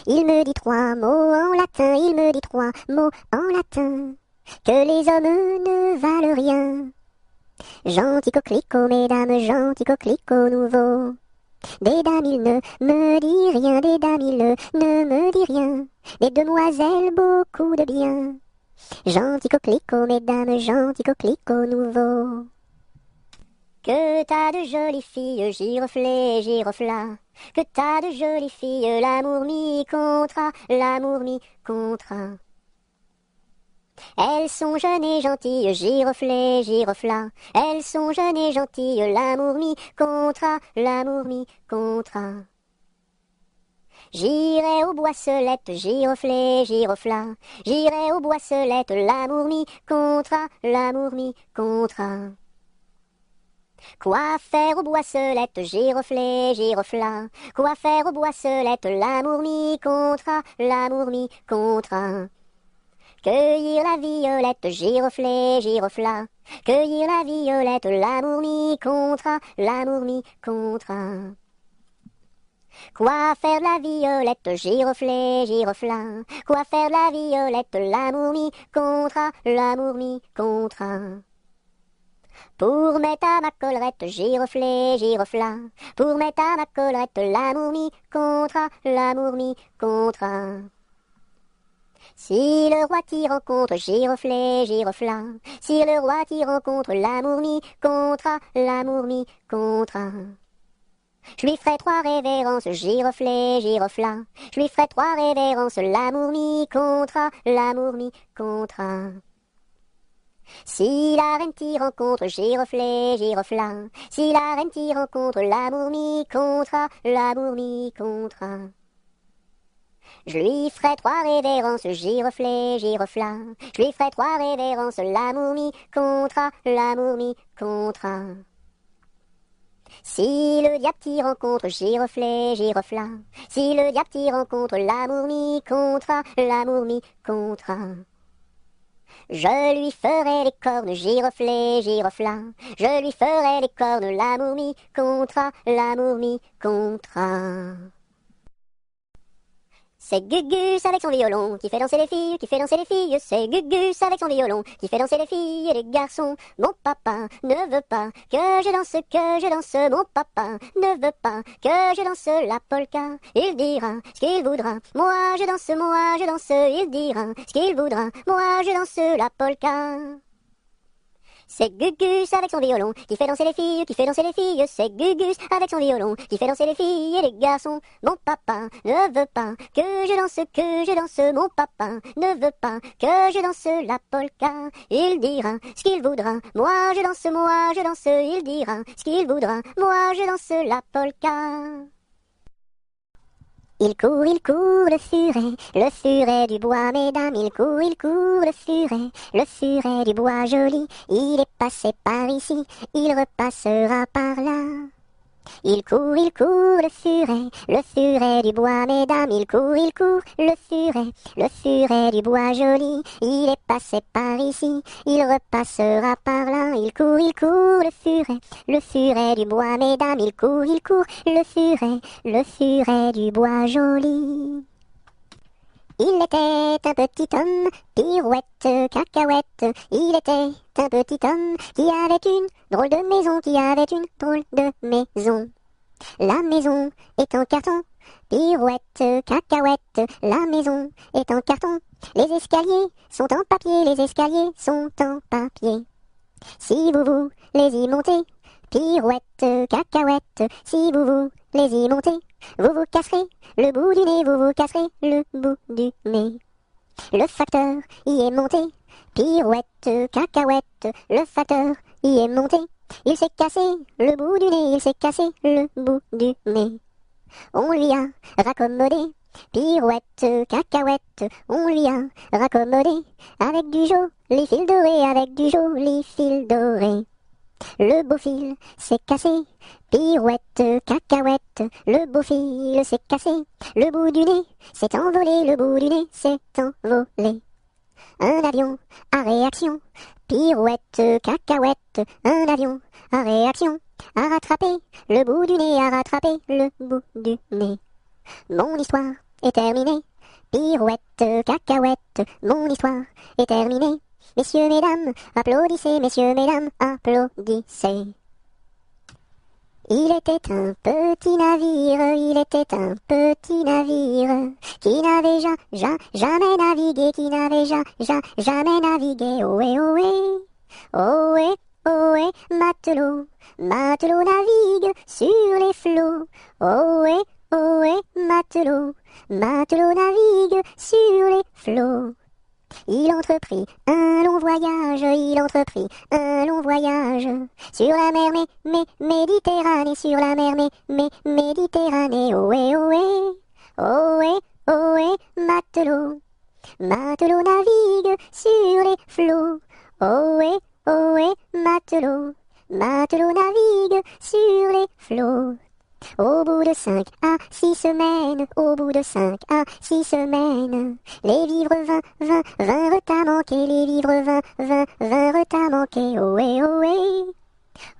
Il me dit 3 mots en latin, que les hommes ne valent rien. Gentil coquelicot, mesdames, gentil coquelicot nouveau. Des dames, il ne me dit rien, des demoiselles, beaucoup de bien. Gentil coquelicot, mesdames, gentil coquelicot nouveau. Que t'as de jolies filles, giroflées, giroflas. Que t'as de jolies filles, l'amour mi contra. Elles sont jeunes et gentilles, giroflées, giroflas. Elles sont jeunes et gentilles, l'amour mi contra. J'irai aux boisselettes, giroflées, giroflas. J'irai aux boisselettes, l'amour mi contra. Quoi faire aux boisselettes, giroflées, giroflas? Quoi faire aux boisselettes, l'amour mi contra. Cueillir la violette, giroflée, giroflas. Cueillir la violette, l'amour mi contra. Quoi faire de la violette, giroflée, giroflas? Quoi faire de la violette, l'amour mi contra. Pour mettre à ma collerette, giroflée, giroflas. Pour mettre à ma collerette, l'amour mi contra. Si le roi t'y rencontre, giroflée, giroflas. Si le roi t'y rencontre, l'amour mi contra. Je lui ferai 3 révérences, giroflée, giroflas. Je lui ferai 3 révérences, l'amour mi contra. Si la reine t'y rencontre, giroflée, giroflas. Si la reine t'y rencontre, l'amour mi contra. Je lui ferai 3 révérences, giroflée, girofla. Je lui ferai 3 révérences, l'amour mi contra, l'amour mi contra. Si le diable t'y rencontre, giroflée, girofla. Si le diable t'y rencontre, l'amour mi contra, l'amour mi contra. Je lui ferai les cornes, giroflée, girofla. Je lui ferai les cornes, l'amour mi contra, l'amour mi contra. C'est Gugus avec son violon qui fait danser les filles, qui fait danser les filles. C'est Gugus avec son violon qui fait danser les filles et les garçons. Mon papa ne veut pas que je danse, que je danse. Mon papa ne veut pas que je danse la polka. Il dira ce qu'il voudra. Moi je danse, moi je danse. Il dira ce qu'il voudra. Moi je danse la polka. C'est Gugus avec son violon qui fait danser les filles, qui fait danser les filles. C'est Gugus avec son violon qui fait danser les filles et les garçons. Mon papa ne veut pas que je danse, que je danse. Mon papa ne veut pas que je danse la polka. Il dira ce qu'il voudra. Moi je danse, moi je danse. Il dira ce qu'il voudra. Moi je danse la polka. Il court, le furet du bois, mesdames. Il court, le furet du bois joli. Il est passé par ici, il repassera par là. Il court, le furet du bois, mesdames. Il court, le furet du bois joli. Il est passé par ici, il repassera par là. Il court, le furet du bois, mesdames. Il court, le furet du bois joli. Il était un petit homme, pirouette, cacahuète. Il était un petit homme qui avait une drôle de maison, qui avait une drôle de maison. La maison est en carton, pirouette, cacahuète. La maison est en carton. Les escaliers sont en papier, les escaliers sont en papier. Si vous les y montez, pirouette, cacahuète. Si vous les y montez, vous vous casserez le bout du nez, vous vous casserez le bout du nez. Le facteur y est monté, pirouette, cacahuète. Le facteur y est monté, il s'est cassé le bout du nez, il s'est cassé le bout du nez. On lui a raccommodé, pirouette, cacahuète. On lui a raccommodé avec du joli fil doré, avec du joli fil doré. Le beau fil s'est cassé, pirouette, cacahuète. Le beau fil s'est cassé, le bout du nez s'est envolé, le bout du nez s'est envolé. Un avion à réaction, pirouette, cacahuète. Un avion à réaction a rattrapé le bout du nez, a rattrapé le bout du nez. Mon histoire est terminée, pirouette, cacahuète. Mon histoire est terminée. Messieurs, mesdames, applaudissez, messieurs, mesdames, applaudissez. Il était un petit navire, il était un petit navire, qui n'avait jamais navigué, qui n'avait jamais navigué. Ohé, ohé, ohé, ohé, matelot, matelot navigue sur les flots. Ohé, ohé, matelot, matelot navigue sur les flots. Il entreprit un long voyage, il entreprit un long voyage sur la mer Méditerranée, sur la mer Méditerranée. Ohé, ohé, ohé, ohé, matelot, matelot navigue sur les flots. Ohé, ohé, matelot, matelot navigue sur les flots. Au bout de 5 à 6 semaines, au bout de 5 à 6 semaines, les vivres vinrent à manquer, les vivres vinrent à manquer. Ohé, ohé,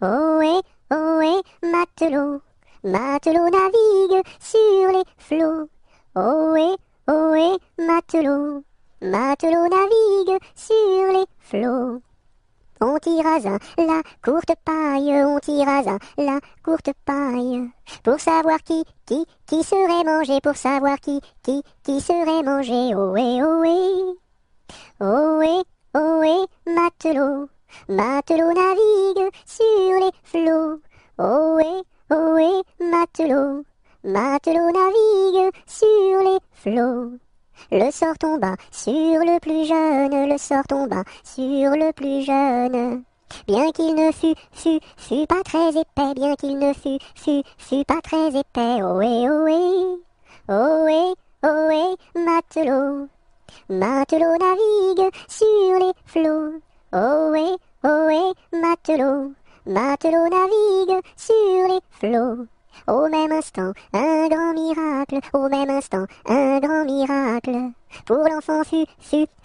ohé, ohé, matelot, matelot navigue sur les flots. Ohé, ohé, matelot, matelot navigue sur les flots. On tirasa la courte paille, on tirasa la courte paille, pour savoir qui serait mangé, pour savoir qui serait mangé. Ohé, ohé, ohé, ohé, matelot, matelot navigue sur les flots. Ohé, ohé, matelot, matelot navigue sur les flots. Le sort tomba sur le plus jeune, le sort tomba sur le plus jeune. Bien qu'il ne fût pas très épais, bien qu'il ne fût pas très épais. Ohé, ohé, ohé, ohé, matelot. Matelot navigue sur les flots. Ohé, ohé, matelot. Matelot navigue sur les flots. Au même instant, un grand miracle, au même instant, un grand miracle. Pour l'enfant fut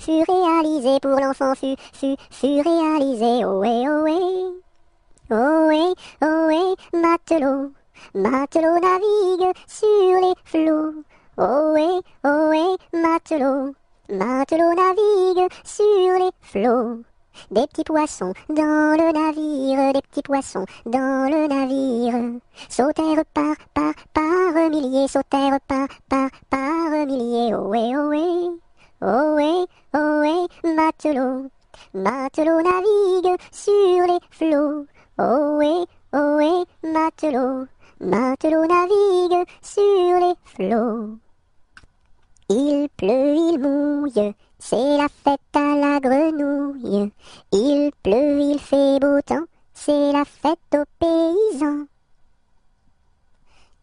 réalisé, pour l'enfant fut réalisé. Ohé, ohé, ohé, ohé, matelot. Matelot navigue sur les flots. Ohé, ohé, matelot. Matelot navigue sur les flots. Des petits poissons dans le navire, des petits poissons dans le navire. Sautèrent par milliers, sautèrent par milliers. Ohé, ohé, ohé, ohé, matelot. Matelot navigue sur les flots. Ohé, ohé, matelot. Matelot navigue sur les flots. Il pleut, il mouille, c'est la fête à la grenouille. Il pleut, il fait beau temps, c'est la fête aux paysans.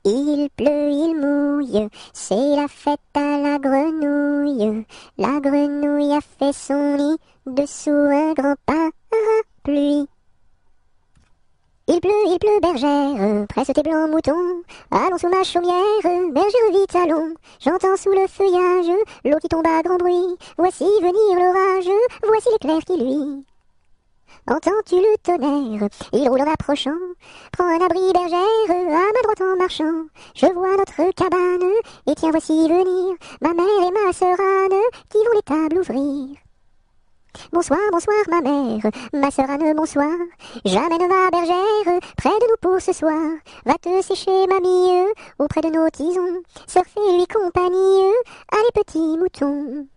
Il pleut, il mouille, c'est la fête à la grenouille. La grenouille a fait son nid dessous un grand parapluie. Il pleut, bergère, presse tes blancs moutons. Allons sous ma chaumière, bergère vite allons. J'entends sous le feuillage l'eau qui tombe à grand bruit. Voici venir l'orage, voici l'éclair qui luit. Entends-tu le tonnerre, il roule en approchant. Prends un abri, bergère, à ma droite en marchant. Je vois notre cabane, et tiens voici venir ma mère et ma sœur Anne, qui vont les tables ouvrir. Bonsoir, bonsoir ma mère, ma sœur Anne, bonsoir. J'amène ma bergère près de nous pour ce soir. Va te sécher mamie, auprès de nos tisons. Surfer lui compagnie, allez petits moutons.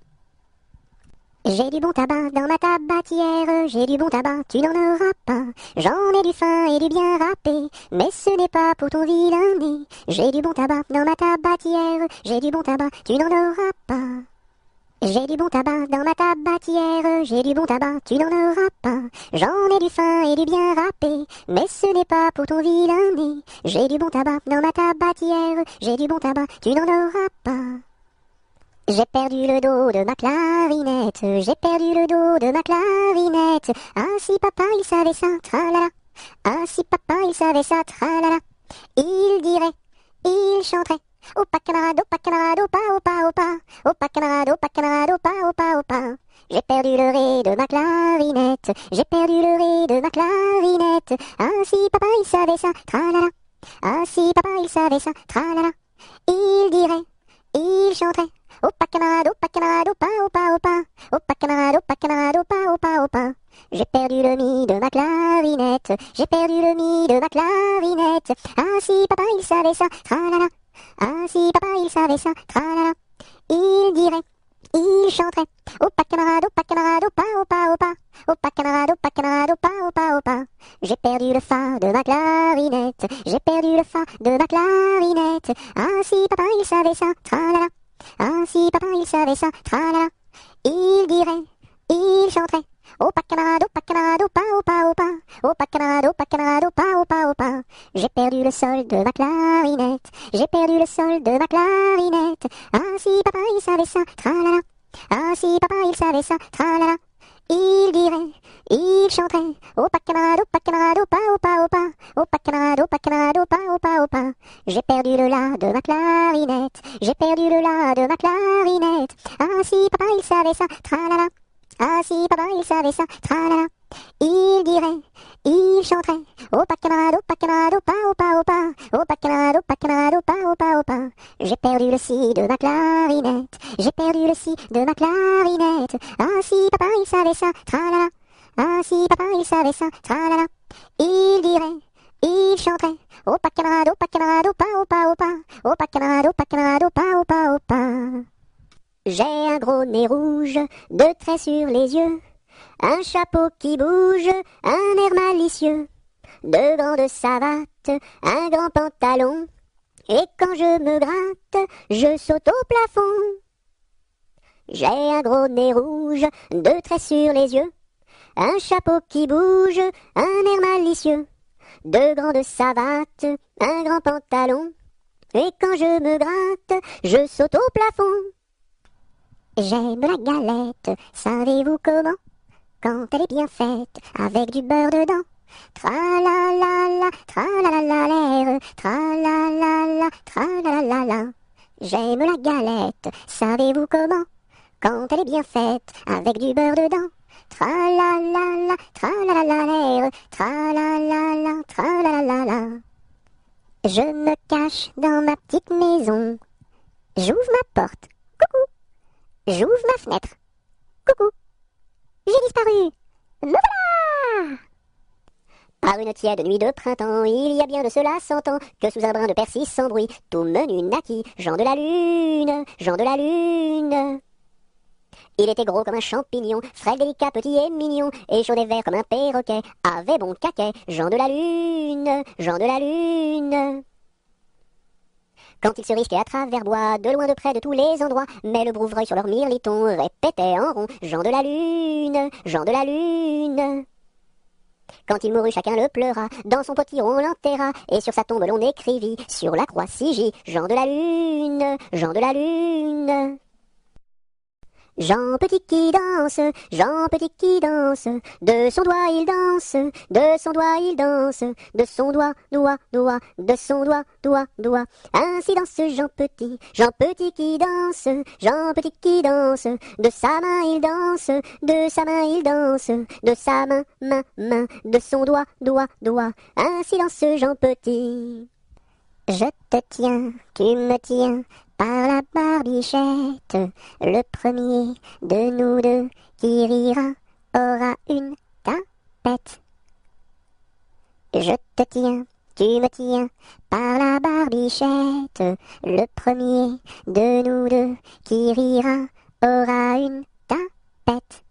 J'ai du bon tabac dans ma tabatière, j'ai du bon tabac, tu n'en auras pas. J'en ai du fin et du bien râpé, mais ce n'est pas pour ton vilain nez. J'ai du bon tabac dans ma tabatière, j'ai du bon tabac, tu n'en auras pas. J'ai du bon tabac dans ma tabatière, j'ai du bon tabac, tu n'en auras pas. J'en ai du fin et du bien râpé, mais ce n'est pas pour ton vilain nez. J'ai du bon tabac dans ma tabatière, j'ai du bon tabac, tu n'en auras pas. J'ai perdu le dos de ma clarinette, j'ai perdu le dos de ma clarinette. Ah si papa il savait ça, tralala. Ah si papa il savait ça, tralala. Il dirait, il chanterait. Opa camarade, opa, opa, opa. Opa camarade, opa, opa. J'ai perdu le ré de ma clarinette, j'ai perdu le ré de ma clarinette. Ah si papa il savait ça, tralala. Ah si papa il savait ça, tralala. Il dirait, il chanterait. Opa camarade, opa, opa. Opa camarade, opa, opa. J'ai perdu le mi de ma clarinette, j'ai perdu le mi de ma clarinette. Ah si papa il savait ça, tralala. Ah si papa il savait ça, tralala. Il dirait, il chanterait. Opa camarade, opa, opa. Opa camarade, opa, opa. J'ai perdu le fa de ma clarinette, j'ai perdu le fa de ma clarinette. Ah si papa il savait ça, tralala. Ah si papa il savait ça, tralala. Il dirait, il chanterait. Opa camarade, opa, opa. Opa camarade, opa, opa. J'ai perdu le sol de ma clarinette, j'ai perdu le sol de ma clarinette. Ah si papa il savait ça, tralala. Ah si papa il savait ça, tralala. Il dirait, il chanterait. Opa camarade, opa, opa. Opa camarade, opa. J'ai perdu le la de ma clarinette, j'ai perdu le la de ma clarinette. Ah si papa il savait ça, tralala. Ah si papa il savait ça, tralala. Il dirait, il chanterait. Opa camarade, opa. Opa camarade, opa. J'ai perdu le si de ma clarinette, j'ai perdu le si de ma clarinette. Ah si papa il savait ça, tralala. Ah si papa il savait ça, tralala. Il dirait, il chanterait. Opa camarade, opa. Opa camarade, opa. J'ai un gros nez rouge, deux traits sur les yeux, un chapeau qui bouge, un air malicieux, deux grandes savates, un grand pantalon, et quand je me gratte, je saute au plafond. J'ai un gros nez rouge, deux traits sur les yeux, un chapeau qui bouge, un air malicieux, deux grandes savates, un grand pantalon, Et quand je me gratte, je saute au plafond. J'aime la galette, savez-vous comment? Quand elle est bien faite, avec du beurre dedans. Tra-la-la-la, tra-la-la-la-l'air, tra-la-la-la, tra-la-la-la-la. J'aime la galette, savez-vous comment? Quand elle est bien faite, avec du beurre dedans. Tra-la-la-la, tra-la-la-la-l'air, tra-la-la-la, tra-la-la-la-la. Je me cache dans ma petite maison. J'ouvre ma porte. Coucou. J'ouvre ma fenêtre. Coucou. J'ai disparu. Me voilà! Par une tiède nuit de printemps, il y a bien de cela 100 ans, que sous un brin de persil sans bruit, tout menu naquit, Jean de la Lune, Jean de la Lune. Il était gros comme un champignon, frêle, délicat, petit et mignon, et chaud et vert comme un perroquet, avait bon caquet, Jean de la Lune, Jean de la Lune. Quand il se risquait à travers bois, de loin de près de tous les endroits, mais le brouvreuil sur leur mirliton répétait en rond, Jean de la Lune, Jean de la Lune. Quand il mourut, chacun le pleura, dans son potiron on l'enterra, et sur sa tombe l'on écrivit, sur la croix Sigie, Jean de la Lune, Jean de la Lune. Jean Petit qui danse, Jean Petit qui danse, de son doigt il danse, de son doigt il danse, de son doigt, doigt, doigt, de son doigt, doigt, doigt. Ainsi danse Jean Petit qui danse, Jean Petit qui danse, de sa main il danse, de sa main il danse, de sa main, main, main, de son doigt, doigt, doigt. Ainsi danse Jean Petit. Je te tiens, tu me tiens, par la barbichette, le premier de nous deux qui rira aura une tapette. Je te tiens, tu me tiens, par la barbichette, le premier de nous deux qui rira aura une tapette.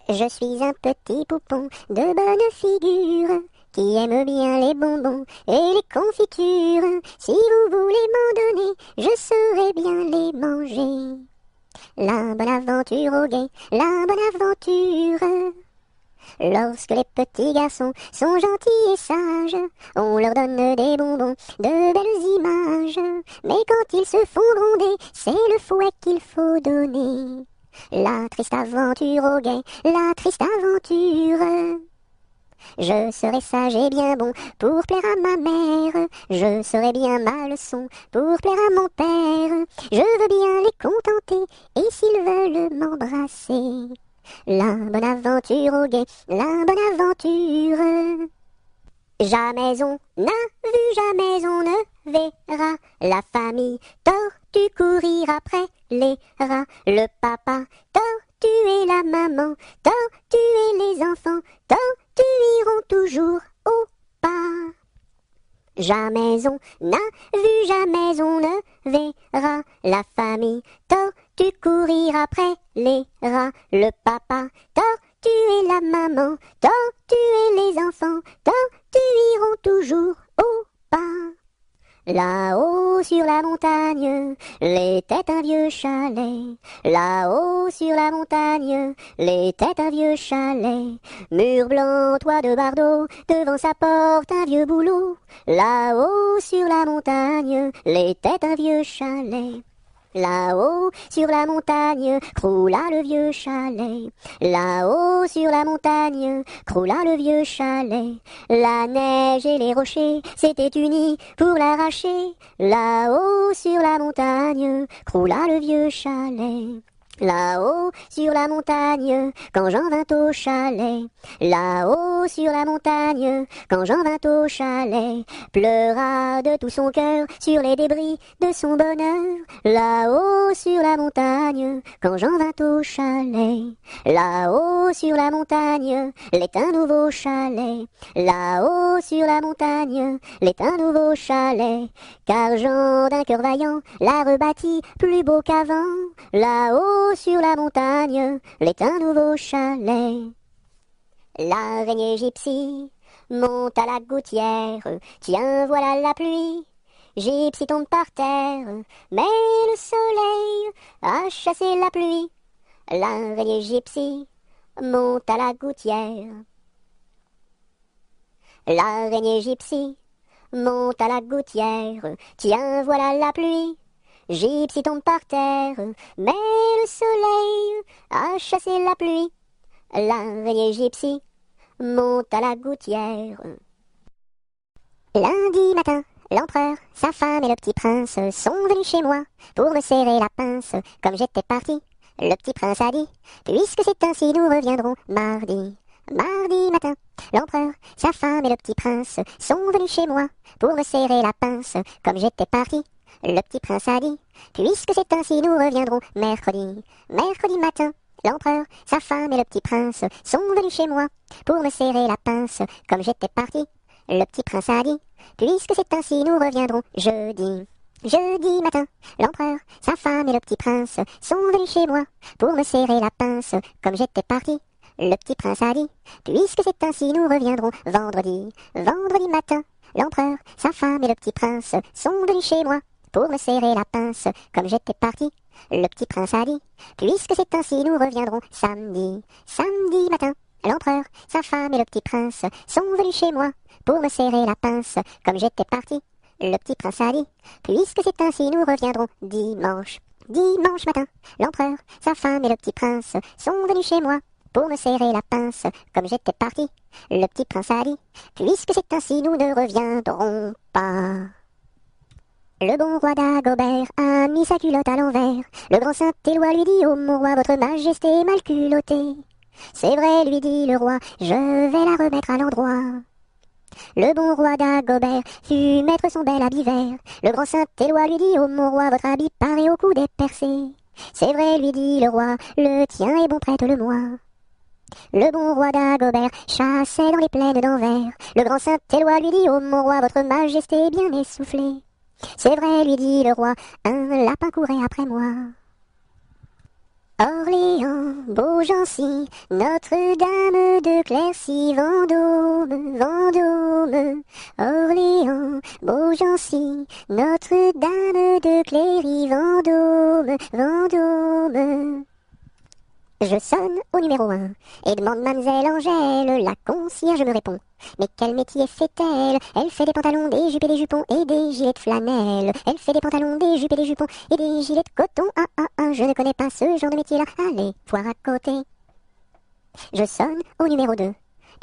Je suis un petit poupon de bonne figure, qui aime bien les bonbons et les confitures. Si vous voulez m'en donner, je saurai bien les manger. La bonne aventure au guet, la bonne aventure. Lorsque les petits garçons sont gentils et sages, on leur donne des bonbons, de belles images. Mais quand ils se font gronder, c'est le fouet qu'il faut donner. La triste aventure au guet, la triste aventure. Je serai sage et bien bon pour plaire à ma mère. Je serai bien ma leçon pour plaire à mon père. Je veux bien les contenter et s'ils veulent m'embrasser. La bonne aventure au guet, la bonne aventure. Jamais on n'a vu, jamais on ne verra la famille tortue courir après les rats. Le papa tortue et la maman tortue et les enfants tortues iront toujours au pas. Jamais on n'a vu, jamais on ne verra la famille tortue courir après les rats. Le papa tortue et la maman tortue et les enfants tortues iront toujours au pas. Là-haut sur la montagne, l'était un vieux chalet. Là-haut sur la montagne, l'était un vieux chalet. Mur blanc, toit de bardeaux, devant sa porte un vieux bouleau. Là-haut sur la montagne, l'était un vieux chalet. Là-haut sur la montagne, croula le vieux chalet. Là-haut sur la montagne, croula le vieux chalet. La neige et les rochers s'étaient unis pour l'arracher. Là-haut sur la montagne, croula le vieux chalet. Là-haut sur la montagne, quand Jean vint au chalet. Là-haut sur la montagne, quand Jean vint au chalet, pleura de tout son cœur sur les débris de son bonheur. Là-haut sur la montagne, quand Jean vint au chalet. Là-haut sur la montagne, l'est un nouveau chalet. Là-haut sur la montagne, l'est un nouveau chalet. Car Jean d'un cœur vaillant l'a rebâti plus beau qu'avant. Là-haut sur la montagne, l'est un nouveau chalet. L'araignée gypsy monte à la gouttière, tiens voilà la pluie. Gypsy tombe par terre, mais le soleil a chassé la pluie. L'araignée gypsy monte à la gouttière. L'araignée gypsy monte à la gouttière, tiens voilà la pluie. Gypsy tombe par terre, mais le soleil a chassé la pluie. L'araignée Gypsy monte à la gouttière. Lundi matin, l'empereur, sa femme et le petit prince sont venus chez moi pour me serrer la pince. Comme j'étais parti, le petit prince a dit, puisque c'est ainsi nous reviendrons mardi. Mardi matin, l'empereur, sa femme et le petit prince sont venus chez moi pour me serrer la pince. Comme j'étais parti, le petit prince a dit, puisque c'est ainsi nous reviendrons mercredi. Mercredi matin, l'empereur, sa femme et le petit prince sont venus chez moi pour me serrer la pince. Comme j'étais parti, le petit prince a dit, puisque c'est ainsi nous reviendrons jeudi. Jeudi matin, l'empereur, sa femme et le petit prince sont venus chez moi pour me serrer la pince. Comme j'étais parti, le petit prince a dit, puisque c'est ainsi nous reviendrons vendredi. Vendredi matin, l'empereur, sa femme et le petit prince sont venus chez moi pour me serrer la pince. Comme j'étais parti, le petit prince a dit, puisque c'est ainsi nous reviendrons samedi. Samedi matin, l'empereur, sa femme et le petit prince sont venus chez moi pour me serrer la pince. Comme j'étais parti, le petit prince a dit, puisque c'est ainsi nous reviendrons dimanche. Dimanche matin, l'empereur, sa femme et le petit prince sont venus chez moi pour me serrer la pince. Comme j'étais parti, le petit prince a dit, puisque c'est ainsi nous ne reviendrons pas. Le bon roi d'Agobert a mis sa culotte à l'envers. Le grand Saint-Éloi lui dit, oh mon roi, votre majesté est mal culottée. C'est vrai, lui dit le roi, je vais la remettre à l'endroit. Le bon roi d'Agobert fut mettre son bel habit vert. Le grand Saint-Éloi lui dit, oh mon roi, votre habit paraît au cou des percés. C'est vrai, lui dit le roi, le tien est bon, prête-le-moi. Le bon roi d'Agobert chassait dans les plaines d'Anvers. Le grand Saint-Éloi lui dit, oh mon roi, votre majesté est bien essoufflée. C'est vrai, lui dit le roi, un lapin courait après moi. Orléans, Beaugency, Notre-Dame de Clercy, Vendôme, Vendôme. Orléans, Beaugency, Notre-Dame de Cléry, Vendôme, Vendôme. Je sonne au numéro 1 et demande mademoiselle Angèle. La concierge me répond. Mais quel métier fait-elle? Elle fait des pantalons, des jupes et des jupons et des gilets de flanelle. Elle fait des pantalons, des jupes et des jupons et des gilets de coton. Ah ah ah, je ne connais pas ce genre de métier-là. Allez, voir à côté. Je sonne au numéro 2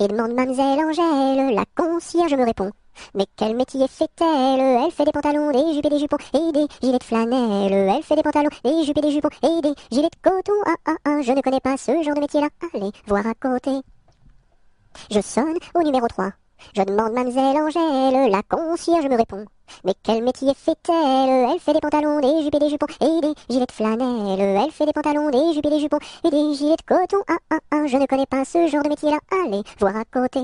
et demande mademoiselle Angèle. La concierge me répond. Mais quel métier fait-elle? Elle fait des pantalons, des jupes et des jupons et des gilets de flanelle. Elle fait des pantalons, des jupes et des jupons et des gilets de coton. Ah ah ah, je ne connais pas ce genre de métier-là. Allez, voir à côté. Je sonne au numéro 3. Je demande mademoiselle Angèle. La concierge me répond. Mais quel métier fait-elle? Elle fait des pantalons, des jupes et des jupons et des gilets de flanelle. Elle fait des pantalons, des jupes et des jupons et des gilets de coton. Ah ah ah, je ne connais pas ce genre de métier-là. Allez, voir à côté.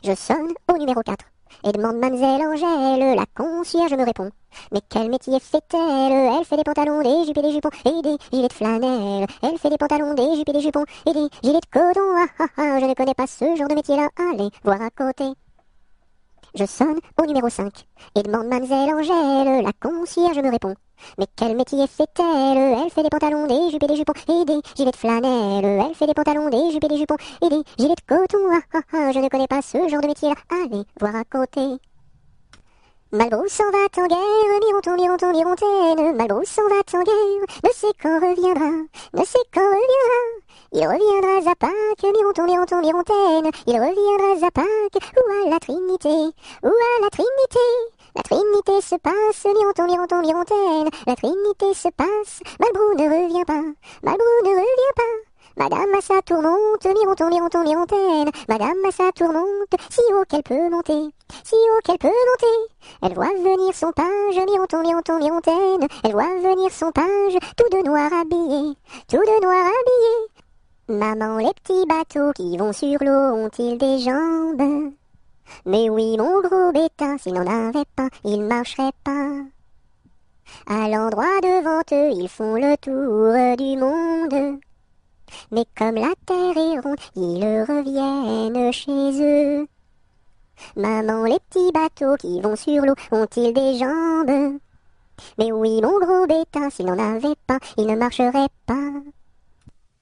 Je sonne au numéro 4 et demande mademoiselle Angèle. La concierge me répond. Mais quel métier fait-elle? Elle fait des pantalons, des jupes et des jupons et des gilets de flanelle. Elle fait des pantalons, des jupes et des jupons et des gilets de coton. Ah ah ah, je ne connais pas ce genre de métier-là. Allez, voir à côté. Je sonne au numéro 5 et demande mademoiselle Angèle. La concierge me répond. Mais quel métier fait-elle? Elle fait des pantalons, des jupes et des jupons et des gilets de flanelle. Elle fait des pantalons, des jupes et des jupons et des gilets de coton. Ah ah ah, je ne connais pas ce genre de métier-là. Allez, voir à côté. Malbrousse s'en va en guerre, Mironton, Mironton, Mirontaine. Malbrousse s'en va en guerre, ne sait quand reviendra, ne sait quand reviendra. Il reviendra à Pâques, Mironton, Mironton, Mirontaine. Il reviendra à Pâques, ou à la Trinité, ou à la Trinité. La Trinité se passe, Mironton, Mironton, Mirontaine. La Trinité se passe, Malbrou ne revient pas, Malbrou ne revient pas. Madame à sa tourmente, Mironton, Mironton, Mirontaine. Madame à sa tourmente, si haut qu'elle peut monter, si haut qu'elle peut monter. Elle voit venir son page, Mironton, Mironton, Mirontaine. Elle voit venir son page, tout de noir habillé, tout de noir habillé. Maman, les petits bateaux qui vont sur l'eau ont-ils des jambes? Mais oui, mon gros bétain, s'il n'en avait pas, il marcherait pas. À l'endroit devant eux, ils font le tour du monde. Mais comme la terre est ronde, ils reviennent chez eux. Maman, les petits bateaux qui vont sur l'eau ont-ils des jambes? Mais oui, mon gros bétain, s'il n'en avait pas, il ne marcherait pas.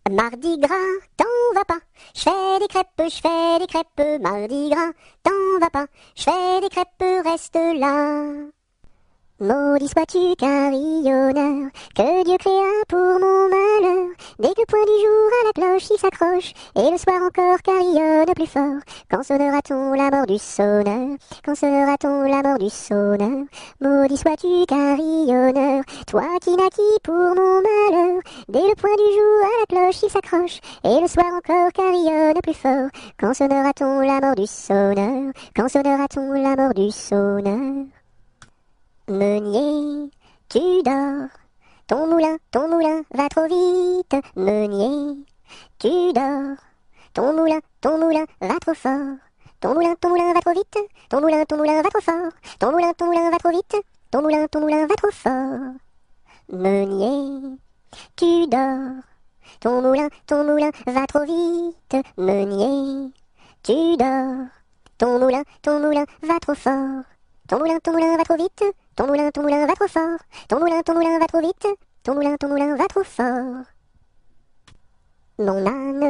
Mardi gras, t'en vas pas, je fais des crêpes, mardi gras, t'en vas pas, je fais des crêpes, reste là. Maudit sois-tu carillonneur, que Dieu créa pour mon malheur. Dès que le point du jour à la cloche il s'accroche, et le soir encore carillonne plus fort. Quand sonnera-t-on la mort du sonneur? Quand sonnera-t-on la mort du sonneur? Maudit sois-tu carillonneur, toi qui naquis pour mon malheur. Dès le point du jour à la cloche il s'accroche, et le soir encore carillonne plus fort. Quand sonnera-t-on la mort du sonneur? Quand sonnera-t-on la mort du sonneur? Meunier, tu dors, ton moulin va trop vite. Meunier, tu dors, ton moulin va trop fort. Ton moulin va trop vite, ton moulin va trop fort. Ton moulin va trop vite, ton moulin va trop fort. Meunier, tu dors, ton moulin va trop vite. Meunier, tu dors, ton moulin va trop fort. Ton moulin va trop vite, ton moulin va trop fort. Ton moulin va trop vite, ton moulin va trop fort. Mon âne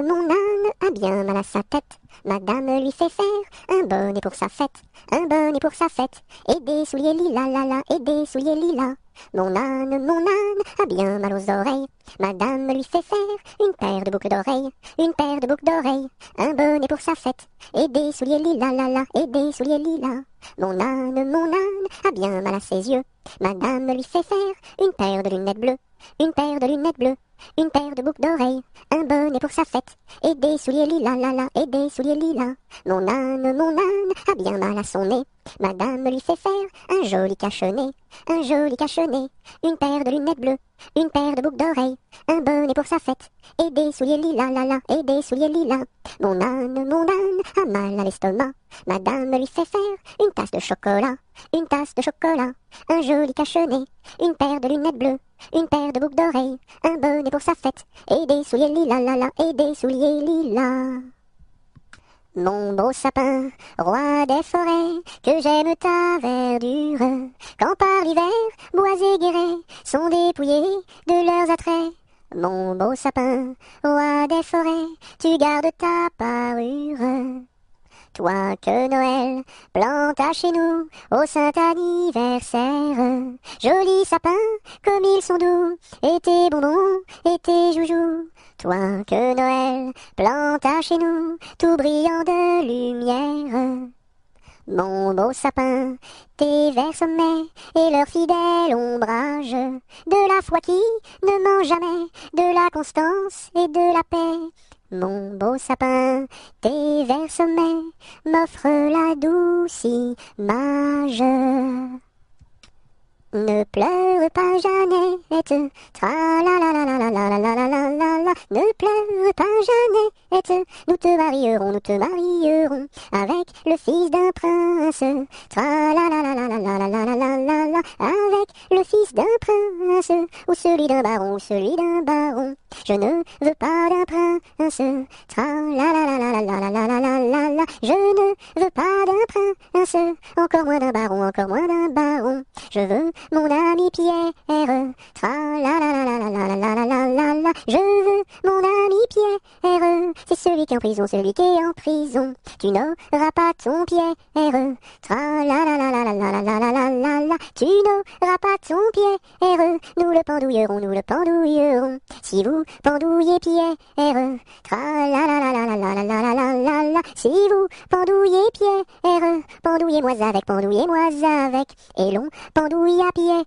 a bien mal à sa tête. Madame lui fait faire un bonnet pour sa fête, un bonnet pour sa fête, et des souliers lilas, la la, et des souliers lilas. Mon âne a bien mal aux oreilles. Madame lui fait faire une paire de boucles d'oreilles, une paire de boucles d'oreilles, un bonnet pour sa fête, et des souliers lilas, la la, et des souliers lilas. Mon âne a bien mal à ses yeux. Madame lui fait faire une paire de lunettes bleues, une paire de lunettes bleues, une paire de boucles d'oreilles, un bonnet pour sa fête, et des souliers lilas, la la, et des souliers lilas. Mon âne a bien mal à son nez. Madame lui fait faire un joli cache-nez, un joli cache-nez, une paire de lunettes bleues, une paire de boucles d'oreilles, un bonnet pour sa fête, et des souliers lilas, la la, et des souliers lilas. Mon âne a mal à l'estomac. Madame lui fait faire une tasse de chocolat, une tasse de chocolat, un joli cache-nez, une paire de lunettes bleues, une paire de boucles d'oreilles, un bonnet pour sa fête, et des souliers lilas, la la, et des souliers lilas. Mon beau sapin, roi des forêts, que j'aime ta verdure, quand par l'hiver, bois et guérets sont dépouillés de leurs attraits. Mon beau sapin, roi des forêts, tu gardes ta parure. Toi que Noël planta chez nous au saint anniversaire. Joli sapin, comme ils sont doux, et tes bonbons, et tes joujoux. Toi que Noël planta chez nous, tout brillant de lumière. Mon beau sapin, tes verts sommets et leur fidèle ombrage, de la foi qui ne ment jamais, de la constance et de la paix. Mon beau sapin, tes verts sommets m'offrent la douce image. Ne pleure pas Jeannette, tra la la la la la la la la la la la. Ne pleure pas Jeannette, nous te marierons avec le fils d'un prince. Tra la la la la la la la la la la la, avec le fils d'un prince, ou celui d'un baron, ou celui d'un baron. Je ne veux pas d'un prince, tra la la la la la la la la la la la. Je ne veux pas d'un prince, encore moins d'un baron, encore moins d'un baron. Je veux mon ami Pierre, tra la la la la la la la la la la la. Je veux mon ami Pierre, c'est celui qui est en prison, celui qui est en prison. Tu n'auras pas ton Pierre, tra la la la la la la la la la la la la. Tu n'auras pas ton Pierre, nous le pendouillerons, nous le pendouillerons. Si vous pendouillez Pierre, tra la la la la la la la la la la la. Si vous pendouillez Pierre, pendouillez-moi avec, et l'on pendouille à Pierre,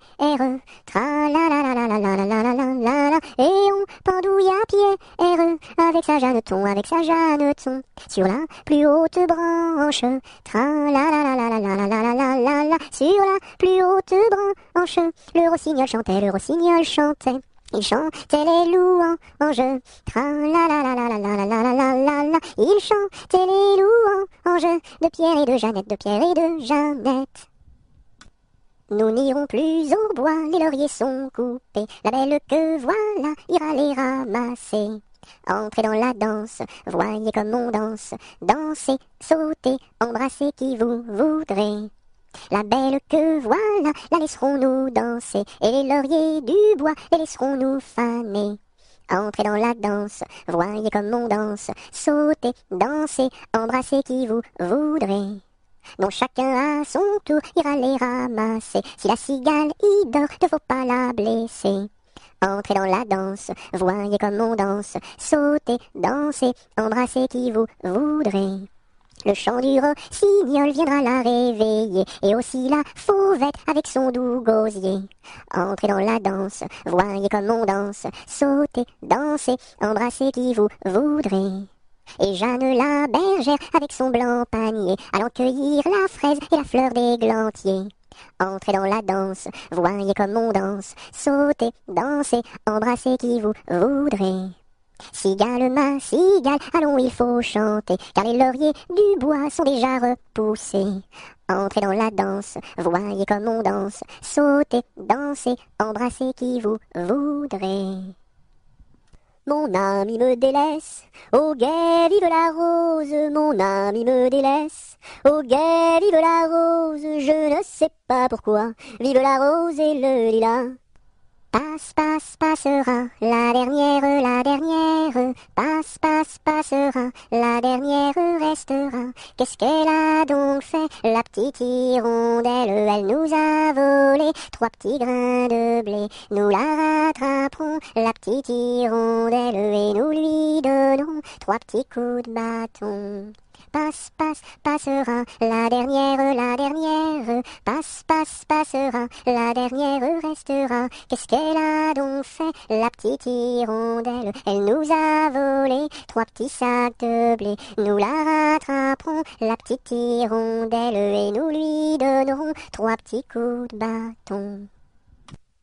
tra la la la la la la la la la la la, et on pendouille à Pierre, avec sa Jeanneton, sur la plus haute branche, tra la la la la la la la la la la la, sur la plus haute branche, le rossignol chantait. Il chantait les louanges, tra la la la la la la la la la la la. Il chantait les louanges de Pierre et de Jeannette, Nous n'irons plus au bois, les lauriers sont coupés. La belle que voilà ira les ramasser. Entrez dans la danse, voyez comme on danse. Dansez, sautez, embrassez qui vous voudrez. La belle que voilà, la laisserons-nous danser, et les lauriers du bois, les laisserons-nous faner. Entrez dans la danse, voyez comme on danse, sautez, dansez, embrassez qui vous voudrez. dont chacun à son tour ira les ramasser. Si la cigale y dort, ne faut pas la blesser. Entrez dans la danse, voyez comme on danse, sautez, dansez, embrassez qui vous voudrez. Le chant du rossignol viendra la réveiller, et aussi la fauvette avec son doux gosier. Entrez dans la danse, voyez comme on danse, sautez, dansez, embrassez qui vous voudrez. Et Jeanne la bergère avec son blanc panier, allant cueillir la fraise et la fleur d'églantier. Entrez dans la danse, voyez comme on danse, sautez, dansez, embrassez qui vous voudrez. Cigale, ma cigale, allons il faut chanter, car les lauriers du bois sont déjà repoussés. Entrez dans la danse, voyez comme on danse, sautez, dansez, embrassez qui vous voudrez. Mon ami me délaisse, au guet vive la rose, mon ami me délaisse, au guet vive la rose, je ne sais pas pourquoi, vive la rose et le lilas. Passe, passe, passera, la dernière, passe, passe, passera, la dernière restera. Qu'est-ce qu'elle a donc fait, la petite hirondelle, elle nous a volé 3 petits grains de blé. Nous la rattraperons, la petite hirondelle, et nous lui donnerons 3 petits coups de bâton. Passe, passe, passera, la dernière, passe, passe, passera, la dernière restera. Qu'est-ce qu'elle a donc fait, la petite hirondelle? Elle nous a volé 3 petits sacs de blé. Nous la rattraperons, la petite hirondelle, et nous lui donnerons 3 petits coups de bâton.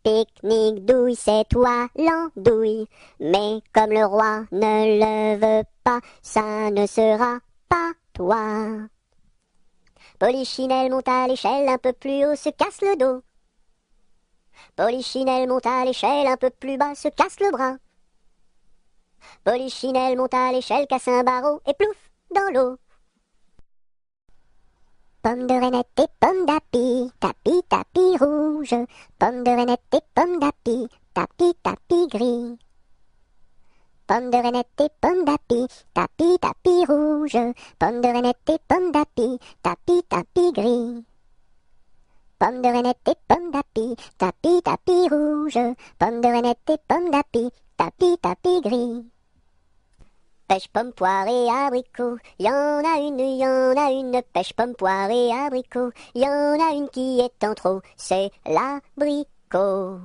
Pique-nique douille, c'est toi l'andouille, mais comme le roi ne le veut pas, ça ne sera pas toi. Polichinelle monte à l'échelle, un peu plus haut, se casse le dos. Polichinelle monte à l'échelle, un peu plus bas, se casse le bras. Polichinelle monte à l'échelle, casse un barreau et plouf dans l'eau. Pomme de reinette et pomme d'api, tapis, tapis rouge. Pomme de reinette et pomme d'api, tapis, tapis gris. Pomme de reinette et pomme d'api, tapis, tapis rouge. Pomme de reinette et pomme d'api, tapis, tapis gris. Pomme de reinette et pomme d'api, tapis, tapis rouge. Pomme de reinette et pomme d'api, tapis, tapis gris. Pêche, pomme, poire et abricot, y en a une, pêche, pomme, poire et abricot, y en a une qui est en trop, c'est l'abricot.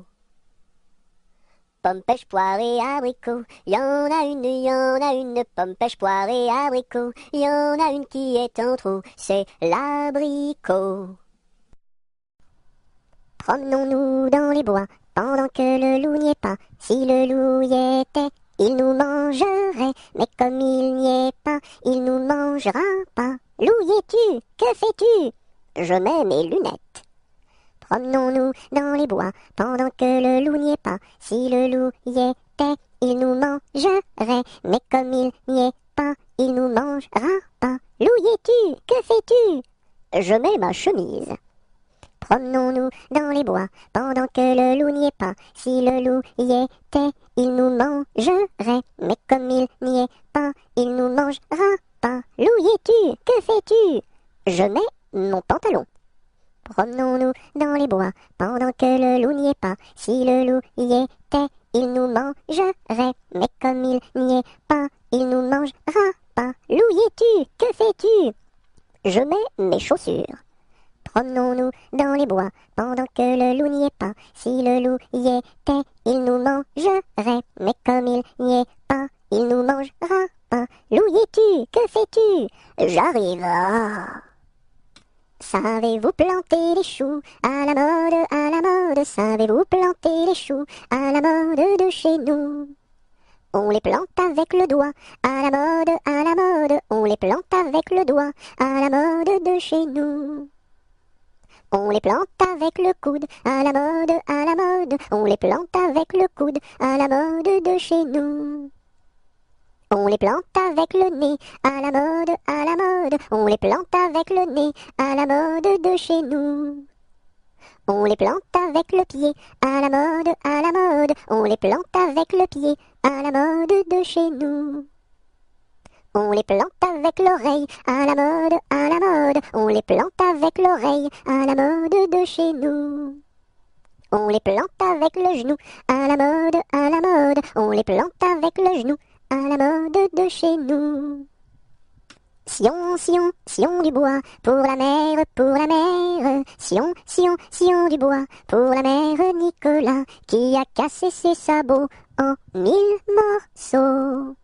Pomme, pêche, poire et abricot, y en a une, pomme, pêche, poire et abricot, y en a une qui est en trop, c'est l'abricot. Promenons-nous dans les bois, pendant que le loup n'y est pas, si le loup y était, il nous mangerait, mais comme il n'y est pas, il nous mangera pas. Loup y es-tu? Que fais-tu? Je mets mes lunettes. Promenons-nous dans les bois, pendant que le loup n'y est pas. Si le loup y était, il nous mangerait, mais comme il n'y est pas, il nous mangera pas. Loup y es-tu? Que fais-tu? Je mets ma chemise. Promenons-nous dans les bois, pendant que le loup n'y est pas. Si le loup y était, il nous mangerait, mais comme il n'y est pas, il nous mangera pas. Loup y es-tu? Que fais-tu? Je mets mon pantalon. Promenons-nous dans les bois, pendant que le loup n'y est pas. Si le loup y était, il nous mangerait, mais comme il n'y est pas, il nous mangera pas. Loup y es-tu? Que fais-tu? Je mets mes chaussures. Promenons-nous dans les bois, pendant que le loup n'y est pas. Si le loup y était, il nous mangerait, mais comme il n'y est pas, il nous mangera pas. Loup y es-tu? Que fais-tu? J'arrive. Savez-vous planter les choux à la mode, à la mode? Savez-vous planter les choux à la mode de chez nous? On les plante avec le doigt, à la mode, à la mode. On les plante avec le doigt, à la mode de chez nous. On les plante avec le coude, à la mode, à la mode. On les plante avec le coude, à la mode de chez nous. On les plante avec le nez, à la mode, à la mode. On les plante avec le nez, à la mode de chez nous. On les plante avec le pied, à la mode, à la mode. On les plante avec le pied, à la mode de chez nous. On les plante avec l'oreille, à la mode, à la mode. On les plante avec l'oreille, à la mode de chez nous. On les plante avec le genou, à la mode, à la mode. On les plante avec le genou, à la mode de chez nous. Sion, Sion, Sion du bois, pour la mère, pour la mère. Sion, Sion, Sion du bois, pour la mère Nicolas, qui a cassé ses sabots en 1000 morceaux.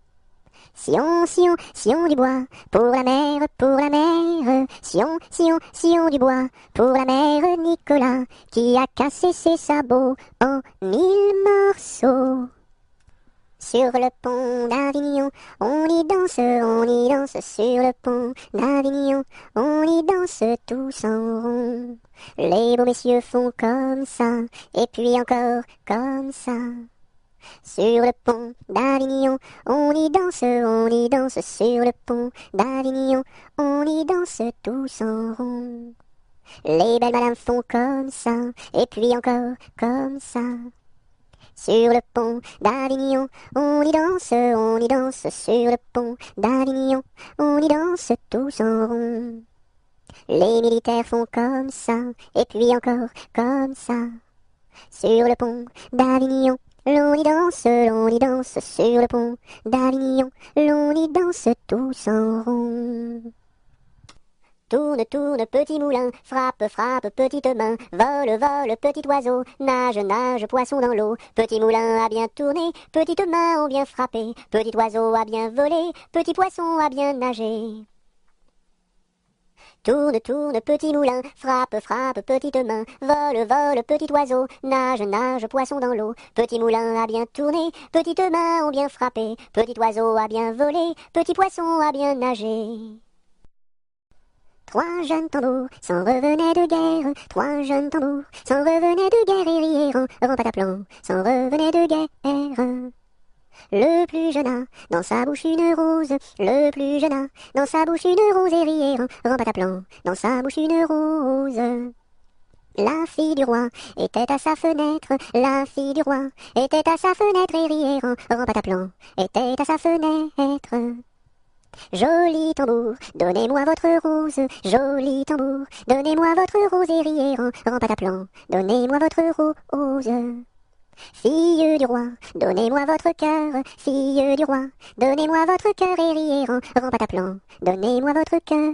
Sion, Sion, Sion du bois, pour la mère, pour la mère. Sion, Sion, Sion du bois, pour la mère Nicolas, qui a cassé ses sabots en 1000 morceaux. Sur le pont d'Avignon, on y danse sur le pont d'Avignon, on y danse tous en rond. Les beaux messieurs font comme ça, et puis encore comme ça. Sur le pont d'Avignon, on y danse sur le pont d'Avignon, on y danse tous en rond. Les belles madames font comme ça, et puis encore comme ça. Sur le pont d'Avignon, on y danse sur le pont d'Avignon, on y danse tous en rond. Les militaires font comme ça, et puis encore comme ça. Sur le pont d'Avignon, l'on y danse sur le pont d'Avignon, l'on y danse tous en rond. Tourne, tourne, petit moulin, frappe, frappe, petite main, vole, vole, petit oiseau, nage, nage, poisson dans l'eau. Petit moulin a bien tourné, petites mains ont bien frappé, petit oiseau a bien volé, petit poisson a bien nagé. Tourne, tourne, petit moulin, frappe, frappe, petite main, vole, vole, petit oiseau, nage, nage, poisson dans l'eau. Petit moulin a bien tourné, petites mains ont bien frappé, petit oiseau a bien volé, petit poisson a bien nagé. Trois jeunes tambours s'en revenaient de guerre, trois jeunes tambours s'en revenaient de guerre et rièrent en pataplan, s'en revenaient de guerre. Le plus jeune a dans sa bouche une rose, le plus jeune a dans sa bouche une rose et rièrent en pataplan, dans sa bouche une rose. La fille du roi était à sa fenêtre, la fille du roi était à sa fenêtre et rièrent en pataplan, était à sa fenêtre. Joli tambour, donnez-moi votre rose, joli tambour, donnez-moi votre rose et rièrent en pataplan, donnez-moi votre rose. Fille du roi, donnez-moi votre cœur, fille du roi, donnez-moi votre cœur et rièrent en pataplan, donnez-moi votre cœur.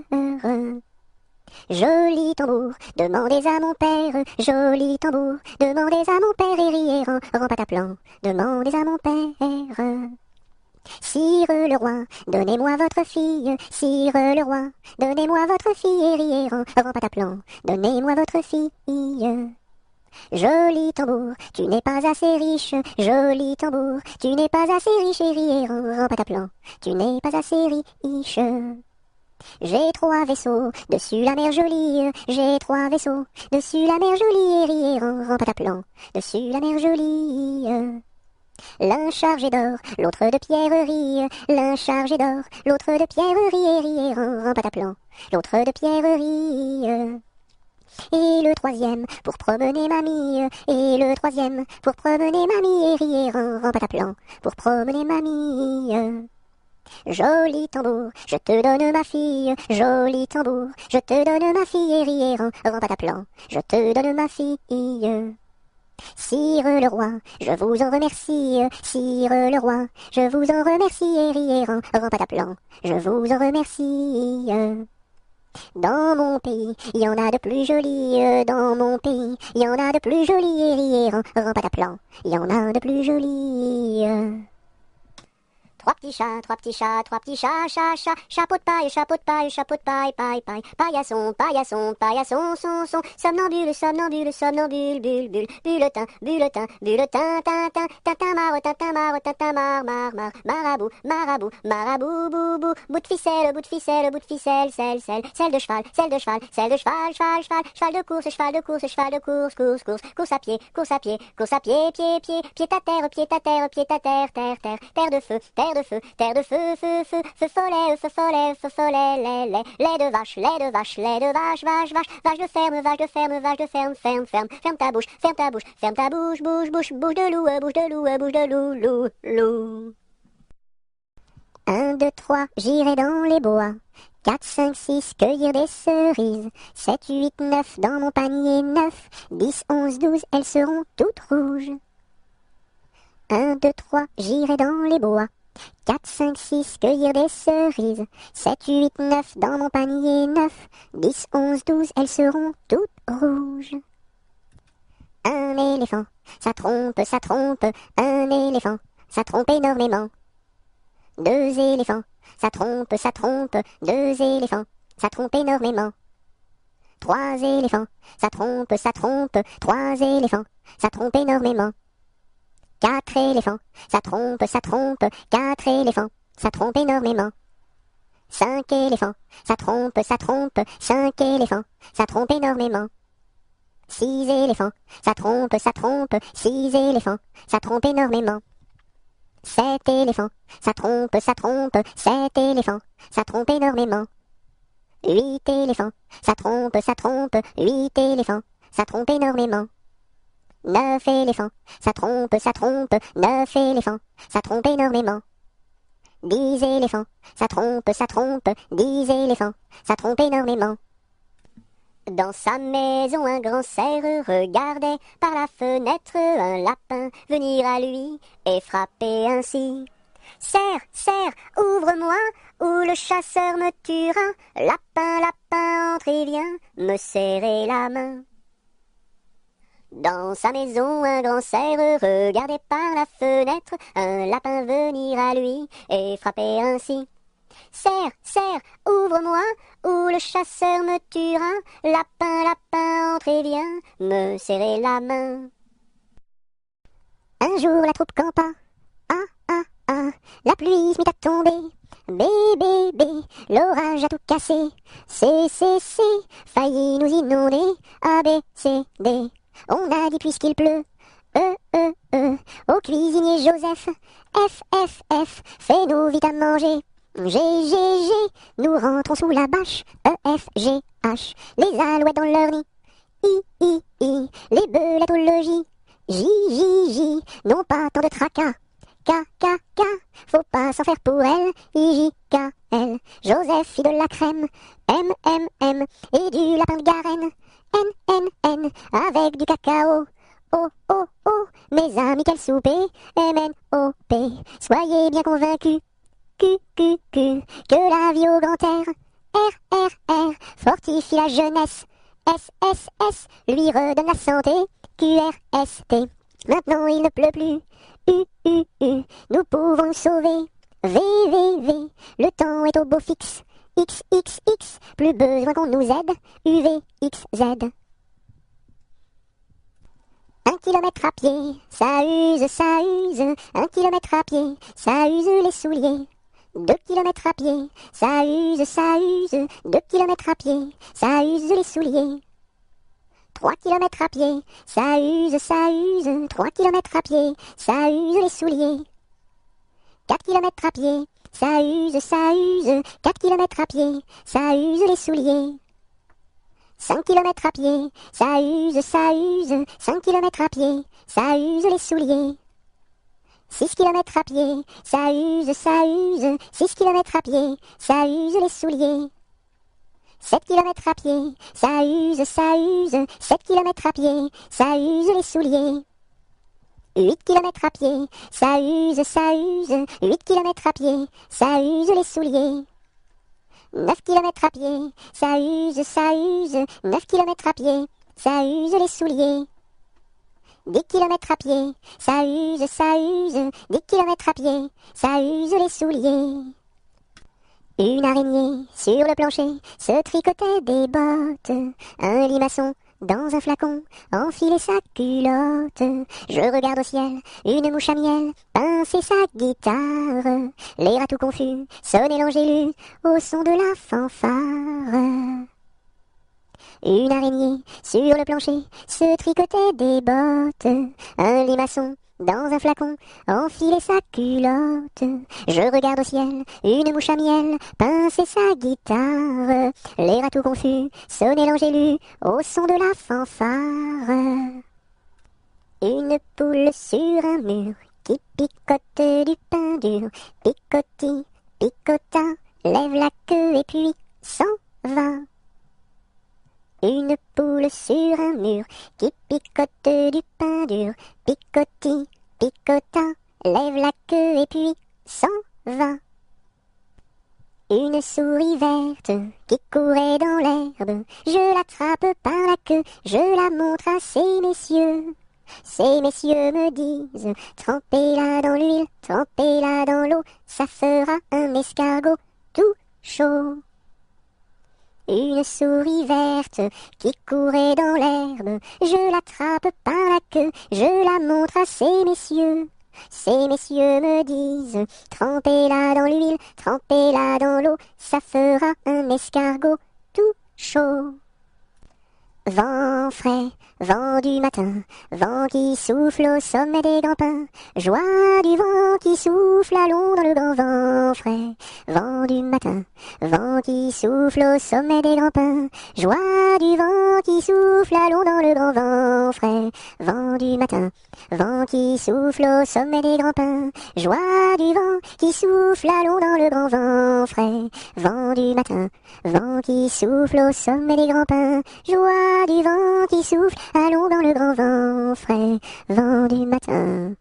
Joli tambour, demandez à mon père, joli tambour, demandez à mon père et rièrent en pataplan, demandez à mon père. Sire le roi, donnez-moi votre fille, sire le roi, donnez-moi votre fille et rièrent en pataplan, donnez-moi votre fille. Joli tambour, tu n'es pas assez riche, joli tambour, tu n'es pas assez riche et rièrent en pataplan, tu n'es pas assez riche. J'ai trois vaisseaux dessus la mer jolie, j'ai trois vaisseaux dessus la mer jolie et rièrent en pataplan, dessus la mer jolie. L'un chargé d'or, l'autre de pierreries, l'un chargé d'or, l'autre de pierreries et rièrent en pataplan, l'autre de pierreries. Et le troisième pour promener mamie, et le troisième pour promener mamie et rièrent en pataplan, pour promener mamie. Joli tambour, je te donne ma fille, joli tambour, je te donne ma fille et rièrent en pataplan, je te donne ma fille. Sire le roi, je vous en remercie, sire le roi, je vous en remercie et rièrent en pataplan, je vous en remercie. Dans mon pays, il y en a de plus jolis, dans mon pays, il y en a de plus jolis et rièrent en pataplan, il y en a de plus jolis. Trois petits chats, trois petits chats, trois petits chats, chat, chat, chapeau de paille, chapeau de paille, chapeau de paille, paille, paille, paillasson, paillasson, paillasson, son, somnambule, somnambule, somnambule, bulle, bulle, bulletin, bulletin, bulletin, tintin, tintin, mar, mar, marabout, marabout, marabout, boubou, bout de ficelle, bout de ficelle, bout de ficelle, selle de cheval, selle de cheval, selle de cheval, cheval, cheval, cheval de course, cheval de course, cheval de course, course, course, course à pied, course à pied, course à pied, pied, pied, pied à terre, pied à terre, pied à terre, terre, terre, terre de feu, feu, terre de feu, feu, feu, feu follet, feu follet, feu follet, lait de vache, lait de vache, lait de vache, vache, vache, vache de ferme, vache de ferme, vache de ferme, ferme, ferme, ferme ta bouche, ferme ta bouche, ferme ta bouche, bouche, bouche, bouche de loup, bouche de loup, bouche de loup, loup, loup. 1, 2, 3, j'irai dans les bois. 4, 5, 6, cueillir des cerises. 7, 8, 9, dans mon panier 9. 10, 11, 12, elles seront toutes rouges. 1, 2, 3, j'irai dans les bois. 4, 5, 6, cueillir des cerises. 7, 8, 9, dans mon panier 9. 10, 11, 12, elles seront toutes rouges. Un éléphant, ça trompe, un éléphant, ça trompe énormément. 2 éléphants, ça trompe, 2 éléphants, ça trompe énormément. 3 éléphants, ça trompe, 3 éléphants, ça trompe énormément. 4 éléphants, ça trompe, 4 éléphants, ça trompe énormément. 5 éléphants, ça trompe, 5 éléphants, ça trompe énormément. 6 éléphants, ça trompe, 6 éléphants, ça trompe énormément. 7 éléphants, ça trompe, 7 éléphants, ça trompe énormément. 8 éléphants, ça trompe, 8 éléphants, ça trompe énormément. 9 éléphants, ça trompe, 9 éléphants, ça trompe énormément. 10 éléphants, ça trompe, 10 éléphants, ça trompe énormément. Dans sa maison, un grand cerf regardait par la fenêtre un lapin venir à lui et frapper ainsi. Cerf, cerf, ouvre-moi, ou le chasseur me tuera. Lapin, lapin, entre et viens me serrer la main. Dans sa maison, un grand cerf regardait par la fenêtre un lapin venir à lui et frapper ainsi. Cerf, cerf, ouvre-moi, ou le chasseur me tuera. Lapin, lapin, entre et viens me serrer la main. Un jour la troupe campa. Ah, ah, ah, la pluie se mit à tomber. Bé, bé, bé, l'orage a tout cassé. C, failli nous inonder. A, B, C, D, on a dit puisqu'il pleut. Au cuisinier Joseph. F, F, F, fais-nous vite à manger. G, G, G, nous rentrons sous la bâche. E, F, G, H, les alouettes dans leur nid. I, les belettes au logis. J, J, J, non pas tant de tracas. K, K, K, faut pas s'en faire pour elle. I, J, K, L, Joseph fit de la crème. M, M, M, et du lapin de Garenne. N, N, N, avec du cacao. O, O, O, mes amis, quel souper. M, N, O, P, soyez bien convaincus. Q, Q, Q, que la vie au grand air. R, R, R, fortifie la jeunesse. S, S, S, lui redonne la santé. Q, R, S, T, maintenant il ne pleut plus. U, U, U, nous pouvons nous sauver. V, V, V, le temps est au beau fixe. X, X, X, plus besoin qu'on nous aide. U, V, X, Z. 1 kilomètre à pied, ça use, ça use. 1 kilomètre à pied, ça use les souliers. 2 kilomètres à pied, ça use, ça use. 2 kilomètres à pied, ça use les souliers. 3 kilomètres à pied, ça use, ça use. 3 kilomètres à pied, ça use les souliers. 4 kilomètres à pied, ça use, ça use. 4 kilomètres à pied, ça use les souliers. 5 kilomètres à pied, ça use, ça use. 5 kilomètres à pied, ça use les souliers. 6 kilomètres à pied, ça use, ça use. 6 kilomètres à pied, ça use les souliers. 7 kilomètres à pied, ça use, ça use. 7 kilomètres à pied, ça use les souliers. 8 kilomètres à pied, ça use, ça use. 8 kilomètres à pied, ça use les souliers. 9 kilomètres à pied, ça use, ça use. 9 kilomètres à pied, ça use les souliers. 10 kilomètres à pied, ça use, ça use. 10 kilomètres à pied, ça use les souliers. Une araignée sur le plancher se tricotait des bottes. Un limaçon dans un flacon enfilait sa culotte. Je regarde au ciel, une mouche à miel pincer sa guitare. Les rats tout confus sonnaient l'angélus au son de la fanfare. Une araignée sur le plancher se tricotait des bottes. Un limaçon dans un flacon, enfiler sa culotte. Je regarde au ciel, une mouche à miel, pincer sa guitare. L'air à tout confus, sonner l'angélus, au son de la fanfare. Une poule sur un mur, qui picote du pain dur, picoti, picota, lève la queue et puis s'en va. Une poule sur un mur, qui picote du pain dur, picoti, picota, lève la queue et puis s'en va. Une souris verte qui courait dans l'herbe, je l'attrape par la queue, je la montre à ces messieurs. Ces messieurs me disent, trempez-la dans l'huile, trempez-la dans l'eau, ça fera un escargot tout chaud. Une souris verte qui courait dans l'herbe, je l'attrape par la queue, je la montre à ces messieurs. Ces messieurs me disent, trempez-la dans l'huile, trempez-la dans l'eau, ça fera un escargot tout chaud. Vent frais, vent du matin, vent qui souffle au sommet des grands pins, joie du vent qui souffle, allons dans le grand vent frais. Vent du matin, vent qui souffle au sommet des grands pins, joie du vent qui souffle, allons dans le grand vent frais. Vent du matin, vent qui souffle au sommet des grands pins, joie du vent qui souffle, allons dans le grand vent frais. Vent du matin, vent qui souffle au sommet des grands pins, joie du vent qui souffle, allons dans le grand vent frais, vent du matin.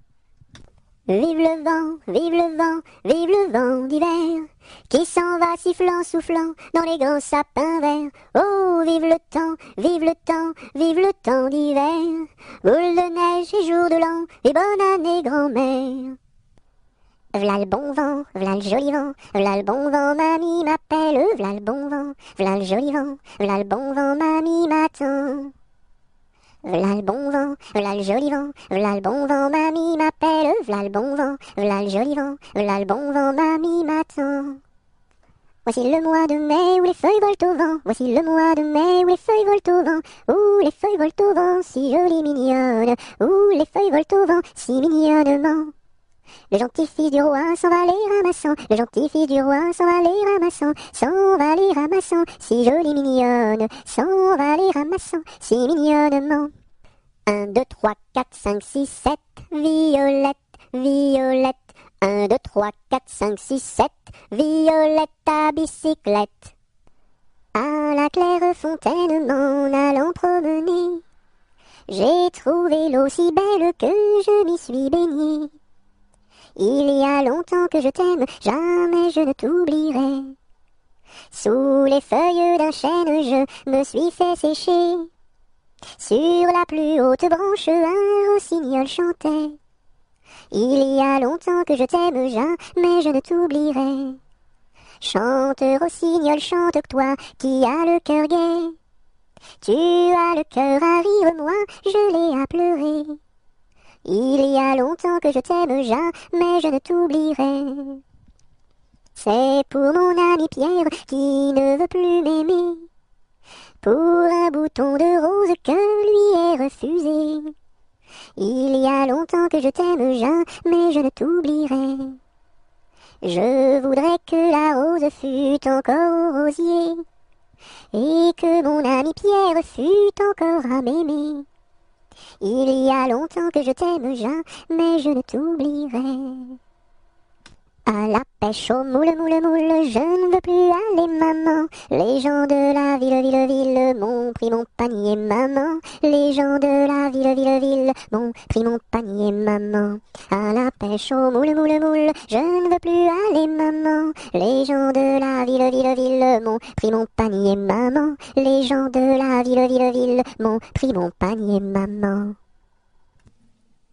Vive le vent, vive le vent, vive le vent d'hiver, qui s'en va sifflant, soufflant, dans les grands sapins verts. Oh, vive le temps, vive le temps, vive le temps d'hiver, boule de neige et jour de l'an, et bonne année grand-mère. V'là le bon vent, v'là le joli vent, v'là le bon vent, mamie m'appelle, v'là le bon vent, v'là le joli vent, v'là le bon vent, mamie m'attend. V'là le bon vent, v'là le joli vent, v'là le bon vent, mamie m'appelle, v'là le bon vent, v'là le joli vent, v'là le bon vent, mamie m'attend. Voici le mois de mai où les feuilles volent au vent, voici le mois de mai où les feuilles volent au vent, où les feuilles volent au vent, si jolies mignonnes, où les feuilles volent au vent, si mignonnement. Le gentil fils du roi s'en va les ramassant, le gentil fils du roi s'en va les ramassant, s'en va les ramassant, si jolie mignonne, s'en va les ramassant, si mignonnement. 1, 2, 3, 4, 5, 6, 7, violette, violette. 1, 2, 3, 4, 5, 6, 7, violette à bicyclette. À la claire fontaine m'en allant promener, j'ai trouvé l'eau si belle que je m'y suis baignée. Il y a longtemps que je t'aime, jamais je ne t'oublierai. Sous les feuilles d'un chêne, je me suis fait sécher. Sur la plus haute branche, un rossignol chantait. Il y a longtemps que je t'aime, jamais je ne t'oublierai. Chante, rossignol, chante, toi qui as le cœur gai. Tu as le cœur à rire, moi je l'ai à pleurer. Il y a longtemps que je t'aime, jamais je ne t'oublierai. C'est pour mon ami Pierre qui ne veut plus m'aimer, pour un bouton de rose que lui est refusé. Il y a longtemps que je t'aime, jamais je ne t'oublierai. Je voudrais que la rose fût encore au rosier, et que mon ami Pierre fût encore à m'aimer. Il y a longtemps que je t'aime, jamais je ne t'oublierai. À la pêche au moule, moule, moule, je ne veux plus aller, maman. Les gens de la ville, ville, ville m'ont pris mon panier, maman. Les gens de la ville, ville, ville m'ont pris mon panier, maman. À la pêche au moule, moule, moule, je ne veux plus aller, maman. Les gens de la ville, ville, ville m'ont pris mon panier, maman. Les gens de la ville, ville, ville m'ont pris mon panier, maman.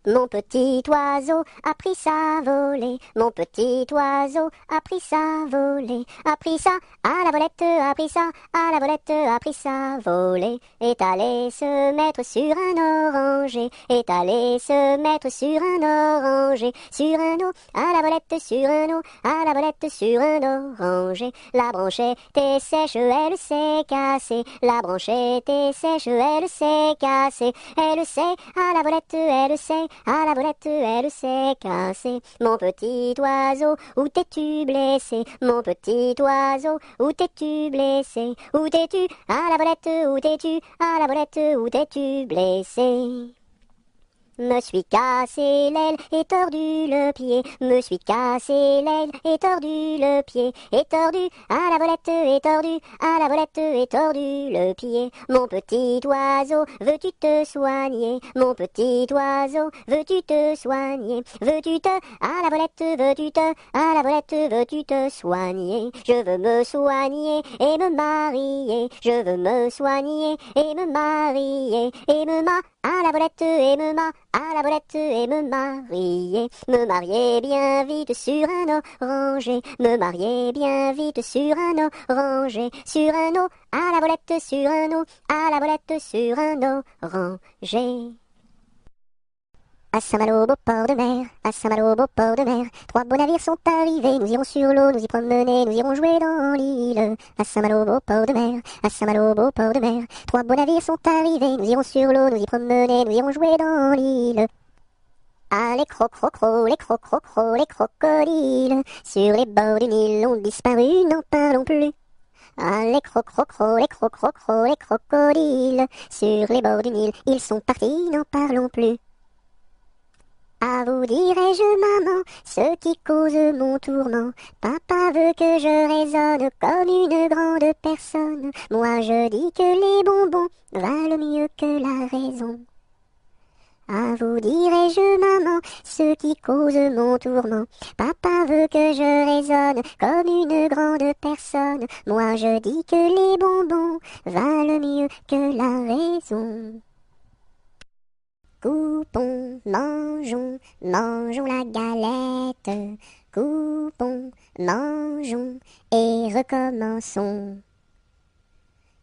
Mon petit oiseau a pris sa volée, mon petit oiseau a pris sa volée, a pris ça à la volette, a pris ça à la volette, a pris sa volée, est allé se mettre sur un oranger, est allé se mettre sur un oranger, sur un eau, à la volette, sur un eau, à la volette, sur un oranger. La branche était sèche, elle s'est cassée, la branche était sèche, elle s'est cassée, elle sait à la volette, elle sait à la volette, elle s'est cassée. Mon petit oiseau, où t'es-tu blessé? Mon petit oiseau, où t'es-tu blessé? Où t'es-tu? À la volette, où t'es-tu? À la volette, où t'es-tu blessé? Me suis cassé l'aile et tordu le pied. Me suis cassé l'aile et tordu le pied. Et tordu à la volette et tordu à la volette et tordu le pied. Mon petit oiseau, veux-tu te soigner? Mon petit oiseau, veux-tu te soigner? Veux-tu te à la volette, veux-tu te à la volette, veux-tu te soigner? Je veux me soigner et me marier. Je veux me soigner et me marier et me à la volette et à la volette et me marier bien vite sur un oranger, me marier bien vite sur un oranger, sur un à la volette sur un à la volette sur un oranger. À Saint-Malo, beau port de mer, à Saint-Malo, beau port de mer, trois beaux navires sont arrivés, nous irons sur l'eau, nous y promener, nous irons jouer dans l'île. À Saint-Malo, beau port de mer, à Saint-Malo, beau port de mer, trois beaux navires sont arrivés, nous irons sur l'eau, nous y promener, nous irons jouer dans l'île. Ah, les crocs-crocs-crocs, les crocs-crocs-crocs, les crocodiles, sur les bords du Nil ont disparu, n'en parlons plus. Ah, les crocs-crocs-crocs, les crocs-crocs-crocs, les crocodiles, sur les bords du Nil, ils sont partis, n'en parlons plus. À vous dirai-je, maman, ce qui cause mon tourment. Papa veut que je raisonne comme une grande personne. Moi je dis que les bonbons valent mieux que la raison. À vous dirai-je, maman, ce qui cause mon tourment. Papa veut que je raisonne comme une grande personne. Moi je dis que les bonbons valent mieux que la raison. Coupons, mangeons, mangeons la galette. Coupons, mangeons et recommençons.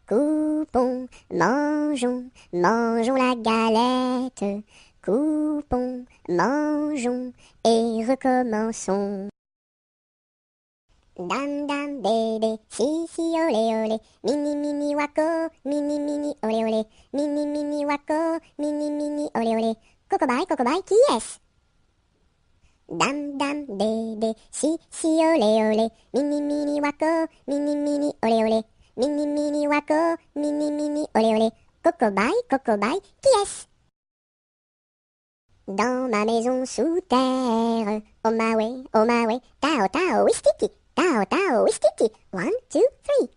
Coupons, mangeons, mangeons la galette. Coupons, mangeons et recommençons. Dam dam bébé, si si olé olé, mini mini wako, mini olé olé, mini wako, mini olé olé. Cocobaye, qui est-ce? Dam dam bébé, si si olé olé, mini wako, mini olé olé, mini wako, mini olé olé. Cocobaye, qui est-ce? Dans ma maison sous terre, oh my way, tao tao wistiti. Tao, tao, wistiti, 1, 2, 3.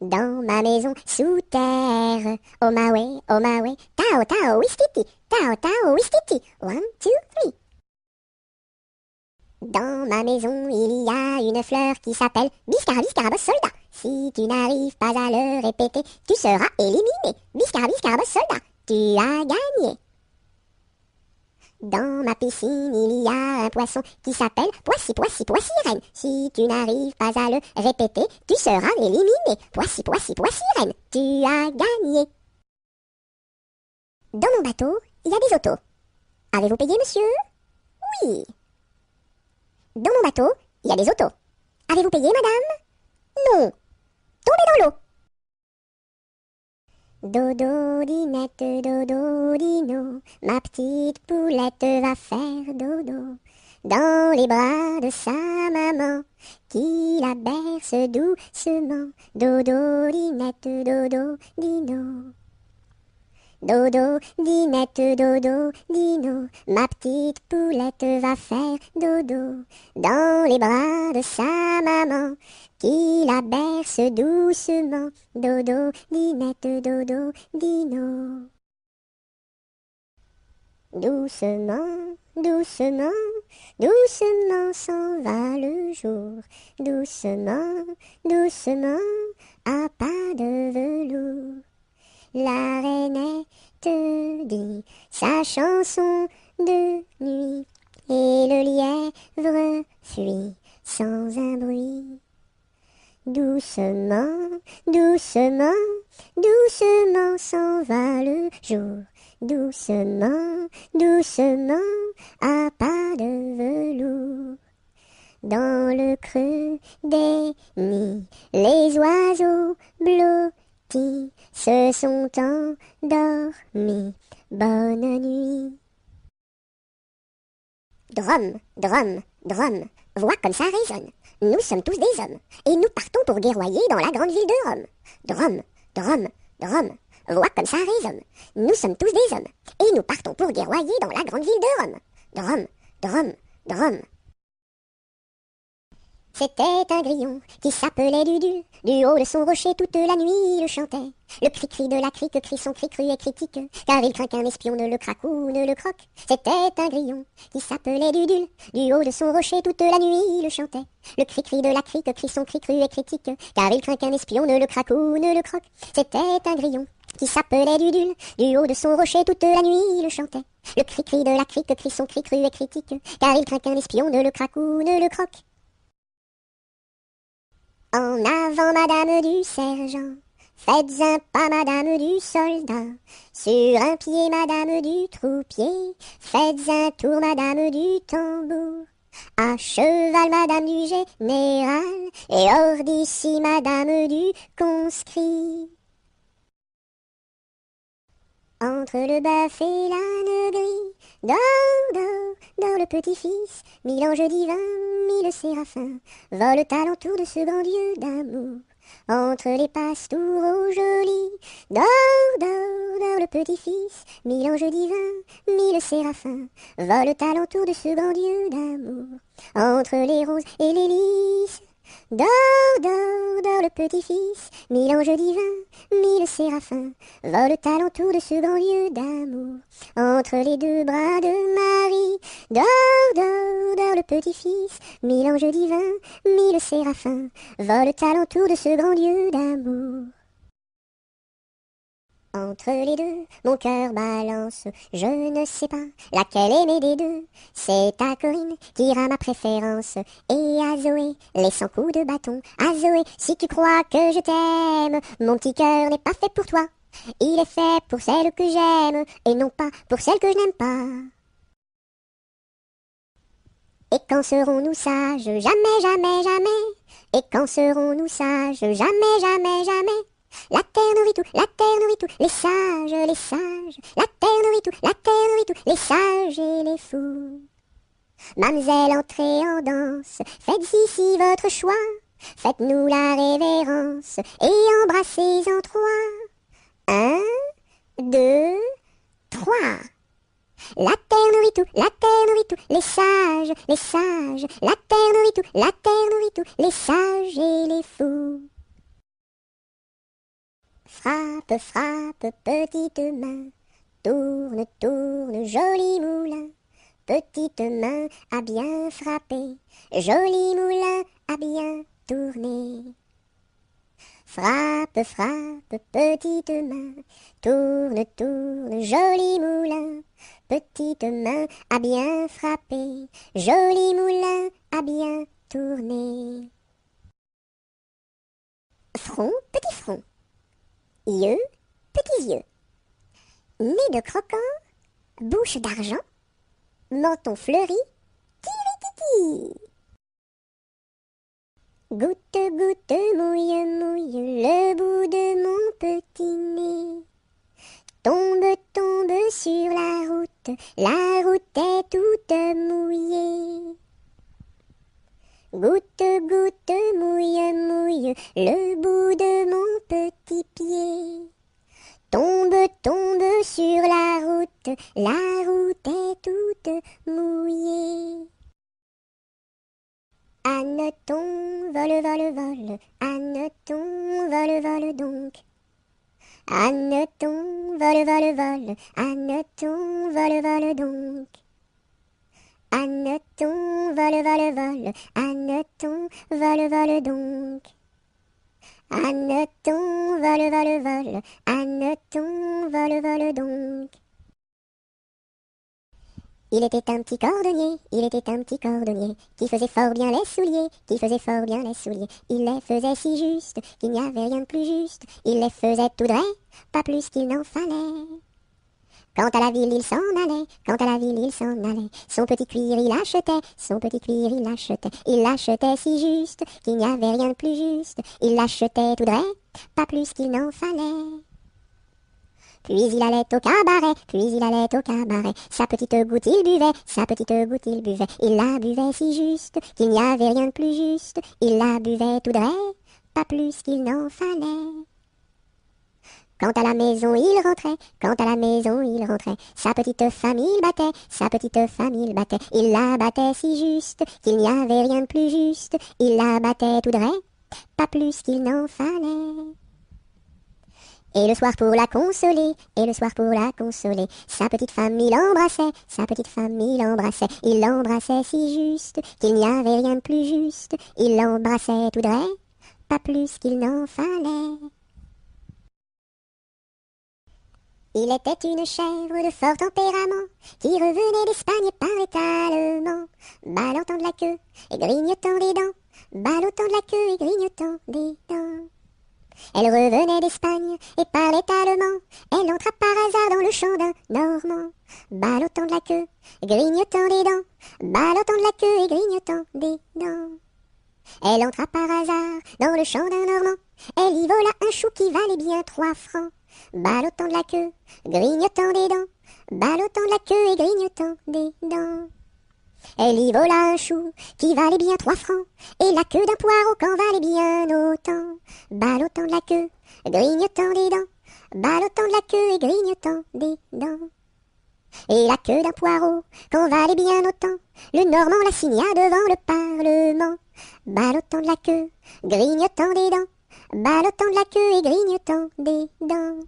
Dans ma maison sous terre, oh my way, tao, tao, wistiti, wistiti, 1, 2, 3. Dans ma maison, il y a une fleur qui s'appelle Biscarabis soldat. Si tu n'arrives pas à le répéter, tu seras éliminé. Biscarabis soldat, tu as gagné. Dans ma piscine, il y a un poisson qui s'appelle Poissi reine. Si tu n'arrives pas à le répéter, tu seras éliminé. Poissi reine, tu as gagné. Dans mon bateau, il y a des autos. Avez-vous payé, monsieur? Oui. Dans mon bateau, il y a des autos. Avez-vous payé, madame? Non. Tombez dans l'eau. Dodo, dinette, dodo, dino, ma petite poulette va faire dodo dans les bras de sa maman, qui la berce doucement. Dodo, dinette, dodo, dino. Dodo, dinette, dodo, dino, ma petite poulette va faire dodo dans les bras de sa maman, qui la berce doucement. Dodo, dinette, dodo, dino. Doucement, doucement, doucement s'en va le jour. Doucement, doucement, à pas de velours. La rainette dit sa chanson de nuit, et le lièvre fuit sans un bruit. Doucement, doucement, doucement s'en va le jour. Doucement, doucement, à pas de velours. Dans le creux des nids, les oiseaux blottis se sont endormis. Bonne nuit. Drum, drum, drum, vois comme ça résonne. Nous sommes tous des hommes, et nous partons pour guerroyer dans la grande ville de Rome. Drum, drum, drum, vois comme ça résonne. Nous sommes tous des hommes, et nous partons pour guerroyer dans la grande ville de Rome. Drum, drum, drum. C'était un grillon qui s'appelait Dudule. Du haut de son rocher toute la nuit il le chantait. Le cri-cri de la crique crie son cri cru et critique, car il craint qu'un espion ne le craque ou ne le croque. C'était un grillon qui s'appelait Dudule. Du haut de son rocher toute la nuit il le chantait. Le cri-cri de la crique crie son cri cru et critique, car il craint qu'un espion ne le craque ou ne le croque. C'était un grillon qui s'appelait Dudule. Du haut de son rocher toute la nuit il le chantait. Le cri-cri de la crique crie son cri cru et critique, car il craint qu'un espion ne le craque ou ne le croque. En avant, madame du sergent, faites un pas, madame du soldat. Sur un pied, madame du troupier, faites un tour, madame du tambour. À cheval, madame du général, et hors d'ici, madame du conscrit. Entre le bœuf et l'âne gris, dors, dors, dors le petit-fils, mille anges divins, mille séraphins, volent alentour de ce grand Dieu d'amour. Entre les pastoureaux jolis, dors, dors, dors le petit-fils, mille anges divins, mille séraphins, volent alentour de ce grand Dieu d'amour. Entre les roses et les lys, dors, dors, dors le petit-fils, mille anges divins, mille séraphins, volent alentour de ce grand Dieu d'amour. Entre les deux bras de Marie, dors, dors, dors le petit-fils, mille anges divins, mille séraphins, volent alentour de ce grand Dieu d'amour. Entre les deux, mon cœur balance, je ne sais pas laquelle aimer des deux. C'est à Corinne qu'ira ma préférence, et à Zoé, les 100 coups de bâton. À Zoé, si tu crois que je t'aime, mon petit cœur n'est pas fait pour toi. Il est fait pour celle que j'aime, et non pas pour celle que je n'aime pas. Et quand serons-nous sages? Jamais, jamais, jamais. Et quand serons-nous sages? Jamais, jamais, jamais. La terre nourrit tout, la terre nourrit tout, les sages, les sages. La terre nourrit tout, la terre nourrit tout, les sages et les fous. Mamselle, entrez en danse, faites ici votre choix. Faites-nous la révérence et embrassez en trois. 1, 2, 3. La terre nourrit tout, la terre nourrit tout, les sages, les sages. La terre nourrit tout, la terre nourrit tout, les sages et les fous. Frappe, frappe, petite main, tourne, tourne, joli moulin. Petite main à bien frapper, joli moulin à bien tourner. Frappe, frappe, petite main, tourne, tourne, joli moulin. Petite main à bien frapper, joli moulin à bien tourner. Front, petit front. Yeux, petits yeux. Nez de croquant, bouche d'argent, menton fleuri, tiri-titi. Goutte, goutte, mouille, mouille, le bout de mon petit nez. Tombe, tombe sur la route est toute mouillée. Goutte, goutte, mouille, mouille, le bout de mon petit pied. Tombe, tombe sur la route est toute mouillée. Hanneton, vole, vole, vole, hanneton, vole, vole donc. Hanneton, vole, vole, vole, hanneton, vole, vole donc. Hanneton, vole, vole, vole, hanneton, vole, vole donc. Hanneton, vole, vole, vole, hanneton, vole, vole donc. Il était un petit cordonnier, il était un petit cordonnier, qui faisait fort bien les souliers, qui faisait fort bien les souliers. Il les faisait si juste, qu'il n'y avait rien de plus juste. Il les faisait tout droit, pas plus qu'il n'en fallait. Quant à la ville, il s'en allait, quant à la ville, il s'en allait. Son petit cuir, il achetait, son petit cuir, il achetait. Il l'achetait si juste, qu'il n'y avait rien de plus juste. Il l'achetait tout droit, pas plus qu'il n'en fallait. Puis il allait au cabaret, puis il allait au cabaret. Sa petite goutte il buvait, sa petite goutte il buvait. Il la buvait si juste qu'il n'y avait rien de plus juste. Il la buvait tout dret, pas plus qu'il n'en fallait. Quand à la maison il rentrait, quand à la maison il rentrait, sa petite femme il battait, sa petite femme il battait. Il la battait si juste qu'il n'y avait rien de plus juste. Il la battait tout dret, pas plus qu'il n'en fallait. Et le soir pour la consoler, et le soir pour la consoler, sa petite femme il embrassait, sa petite femme il embrassait. Il l'embrassait si juste qu'il n'y avait rien de plus juste. Il l'embrassait tout dret, pas plus qu'il n'en fallait. Il était une chèvre de fort tempérament, qui revenait d'Espagne et parlait allemand, ballottant de la queue et grignotant des dents, ballottant de la queue et grignotant des dents. Elle revenait d'Espagne et parlait allemand, elle entra par hasard dans le champ d'un Normand, ballottant de la queue et grignotant des dents, ballottant de la queue et grignotant des dents. Elle entra par hasard dans le champ d'un Normand, elle y vola un chou qui valait bien 3 francs. Ballottant de la queue, grignotant des dents, ballottant de la queue et grignotant des dents. Elle y vola un chou qui valait bien 3 francs, et la queue d'un poireau qu'en valait bien autant. Ballottant de la queue, grignotant des dents, ballottant de la queue et grignotant des dents. Et la queue d'un poireau qu'en valait bien autant, le Normand la signa devant le Parlement. Ballottant de la queue, grignotant des dents, ballottant de la queue et grignotant des dents.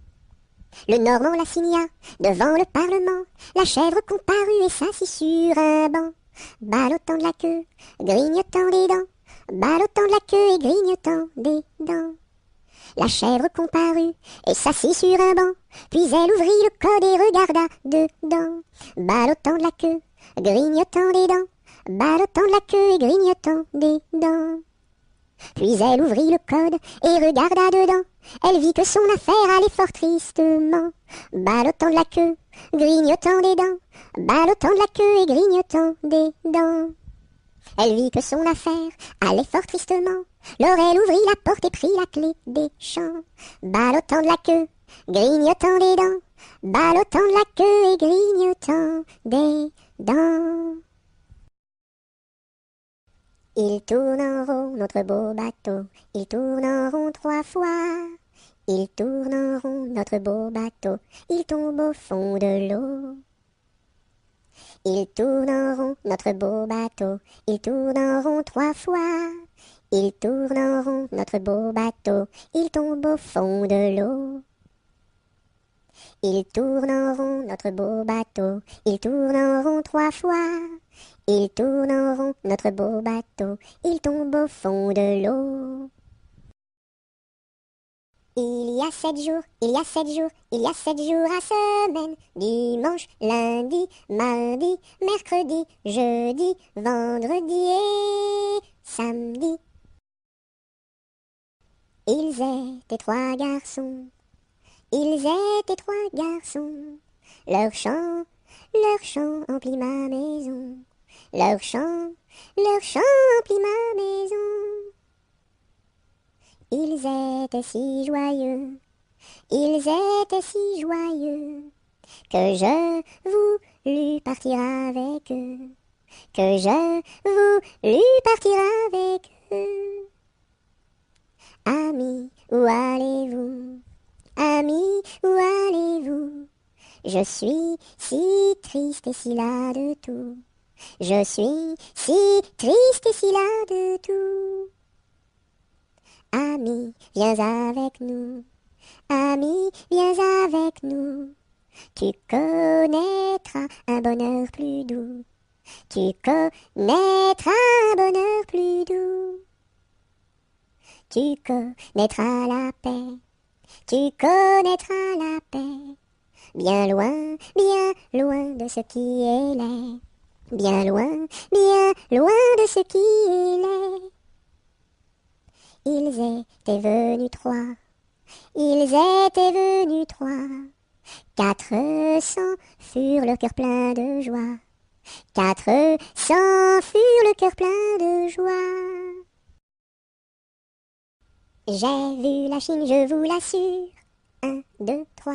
Le Normand la signa devant le Parlement, la chèvre comparut et s'assit sur un banc. Ballottant de la queue, grignotant des dents, ballottant de la queue et grignotant des dents. La chèvre comparut et s'assit sur un banc, puis elle ouvrit le code et regarda dedans. Ballottant de la queue, grignotant des dents, ballottant de la queue et grignotant des dents. Puis elle ouvrit le code et regarda dedans. Elle vit que son affaire allait fort tristement. Ballottant de la queue, grignotant des dents, ballottant de la queue et grignotant des dents. Elle vit que son affaire allait fort tristement. Alors elle ouvrit la porte et prit la clé des champs. Ballottant de la queue, grignotant des dents, ballottant de la queue et grignotant des dents. Il tourne en rond notre beau bateau, il tourne en rond 3 fois. Il tourne en rond notre beau bateau, il tombe au fond de l'eau. Il tourne en rond notre beau bateau, il tourne en rond 3 fois. Il tourne en rond notre beau bateau, il tombe au fond de l'eau. Il tourne en rond notre beau bateau, il tourne en rond 3 fois. Il tourne en rond notre beau bateau, il tombe au fond de l'eau. Il y a 7 jours, il y a 7 jours, il y a 7 jours à semaine. Dimanche, lundi, mardi, mercredi, jeudi, vendredi et samedi. Ils étaient 3 garçons, ils étaient 3 garçons. Leur chant emplit ma maison. Leur chant emplit ma maison. Ils étaient si joyeux, ils étaient si joyeux, que je voulus partir avec eux, que je voulus partir avec eux. Amis, où allez-vous? Amis, où allez-vous? Je suis si triste et si las de tout. Je suis si triste et si las de tout. Ami, viens avec nous. Ami, viens avec nous. Tu connaîtras un bonheur plus doux. Tu connaîtras un bonheur plus doux. Tu connaîtras la paix. Tu connaîtras la paix. Bien loin de ce qui est laid. Bien loin de ce qui est laid. Ils étaient venus 3, ils étaient venus 3. 400 furent le cœur plein de joie. 400 furent le cœur plein de joie. J'ai vu la Chine, je vous l'assure. 1, 2, 3.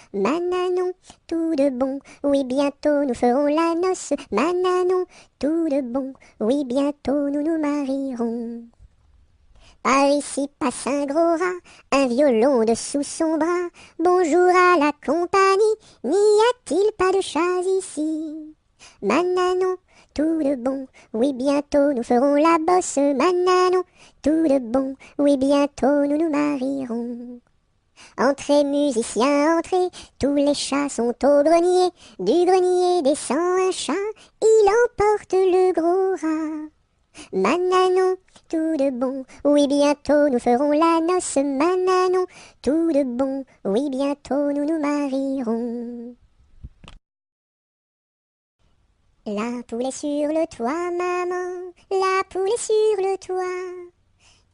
Mananon, tout de bon, oui bientôt nous ferons la noce. Mananon, tout de bon, oui bientôt nous nous marierons. Par ici passe un gros rat, un violon dessous son bras. Bonjour à la compagnie, n'y a-t-il pas de chats ici? Mananon, tout de bon, oui bientôt nous ferons la bosse. Mananon, tout de bon, oui bientôt nous nous marierons. Entrez musiciens, entrez, tous les chats sont au grenier. Du grenier descend un chat, il emporte le gros rat. Mananon, tout de bon, oui bientôt nous ferons la noce. Mananon, tout de bon, oui bientôt nous nous marierons. La poule est sur le toit, maman, la poule est sur le toit.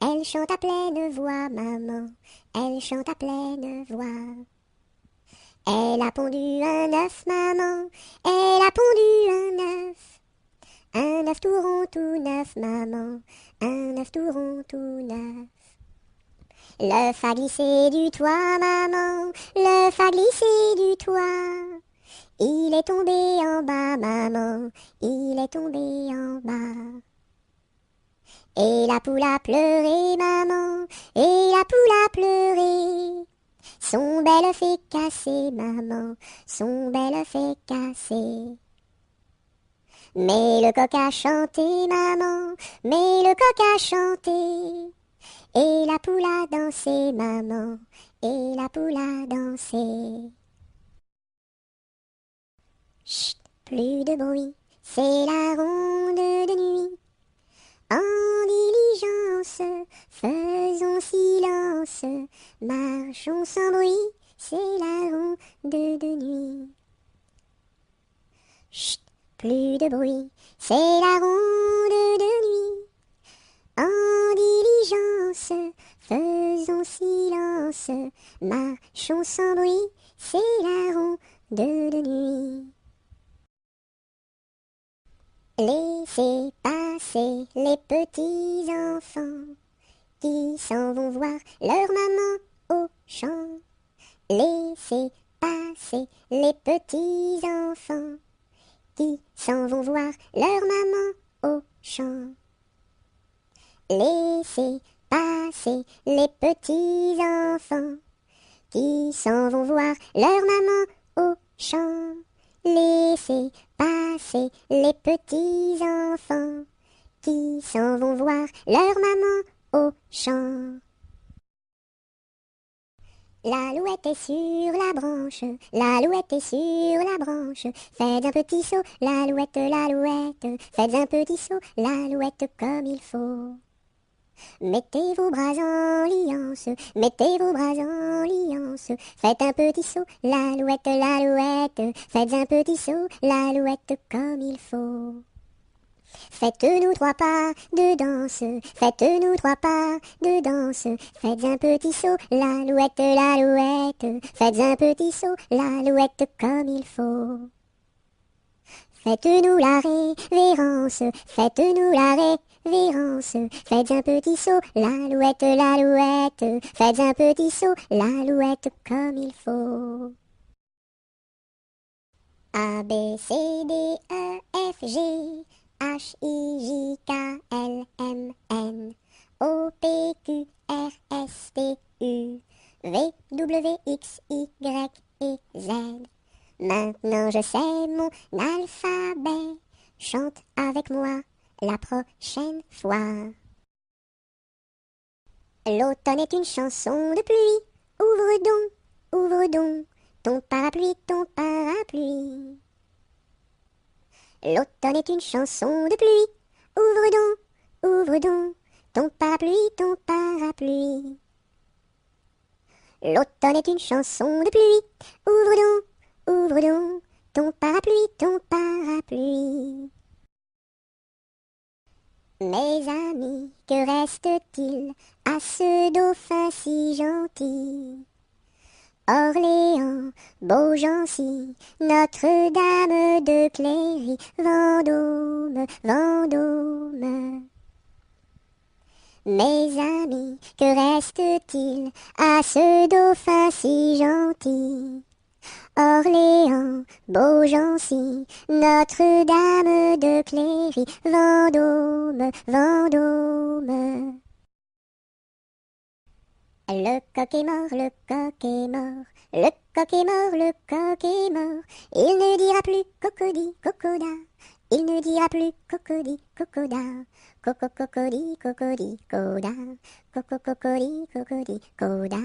Elle chante à pleine voix, maman, elle chante à pleine voix. Elle a pondu un œuf, maman, elle a pondu un œuf. Un œuf tout rond, tout neuf, maman, un œuf tout rond, tout neuf. L'œuf a glissé du toit, maman, l'œuf a glissé du toit. Il est tombé en bas, maman, il est tombé en bas. Et la poule a pleuré, maman, et la poule a pleuré. Son bel œuf est cassé, maman, son bel œuf est cassé. Mais le coq a chanté, maman, mais le coq a chanté. Et la poule a dansé, maman, et la poule a dansé. Chut, plus de bruit, c'est la ronde de nuit. En diligence, faisons silence, marchons sans bruit, c'est la ronde de nuit. Chut, plus de bruit, c'est la ronde de nuit. En diligence, faisons silence, marchons sans bruit, c'est la ronde de nuit. Laissez passer les petits enfants qui s'en vont voir leur maman au champ. Laissez passer les petits enfants qui s'en vont voir leur maman au champ. Laissez passer les petits enfants qui s'en vont voir leur maman au champ. Laissez passer les petits enfants qui s'en vont voir leur maman au champ. L'alouette est sur la branche, l'alouette est sur la branche. Faites un petit saut, l'alouette, l'alouette. Faites un petit saut, l'alouette comme il faut. Mettez vos bras en liance, mettez vos bras en liance. Faites un petit saut, l'alouette, l'alouette. Faites un petit saut, l'alouette comme il faut. Faites-nous 3 pas de danse, faites-nous 3 pas de danse. Faites un petit saut, l'alouette, l'alouette. Faites un petit saut, l'alouette comme il faut. Faites-nous la révérence, faites-nous la révérence. Faites un petit saut, l'alouette, l'alouette. Faites un petit saut, l'alouette comme il faut. A, B, C, D, E, F, G, H, I, J, K, L, M, N, O, P, Q, R, S, T, U, V, W, X, Y et Z. Maintenant je sais mon alphabet, chante avec moi la prochaine fois. L'automne est une chanson de pluie, ouvre donc ton parapluie, ton parapluie. L'automne est une chanson de pluie, ouvre donc ton parapluie, ton parapluie. L'automne est une chanson de pluie, ouvre donc ton parapluie, ton parapluie. Mes amis, que reste-t-il à ce dauphin si gentil? Orléans, Beaugency, Notre-Dame de Cléry, Vendôme, Vendôme. Mes amis, que reste-t-il à ce dauphin si gentil? Orléans, Beaugency, Notre-Dame de Cléry, Vendôme, Vendôme. Le coq est mort, le coq est mort, le coq est mort, le coq est mort. Il ne dira plus cocody, cocoda, il ne dira plus cocody, cocoda. Coco, cocody, cocody, coda, coco, cocody, cocody, coda.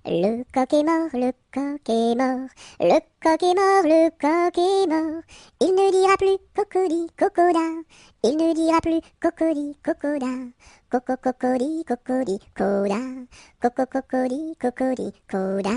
Le coq est mort, le coq est mort, le coq est mort, le coq est mort. Il ne dira plus cocody, cocoda, il ne dira plus cocody, cocoda. Coco, cocody, cocody, coda, coco, cocody, cocody, coda.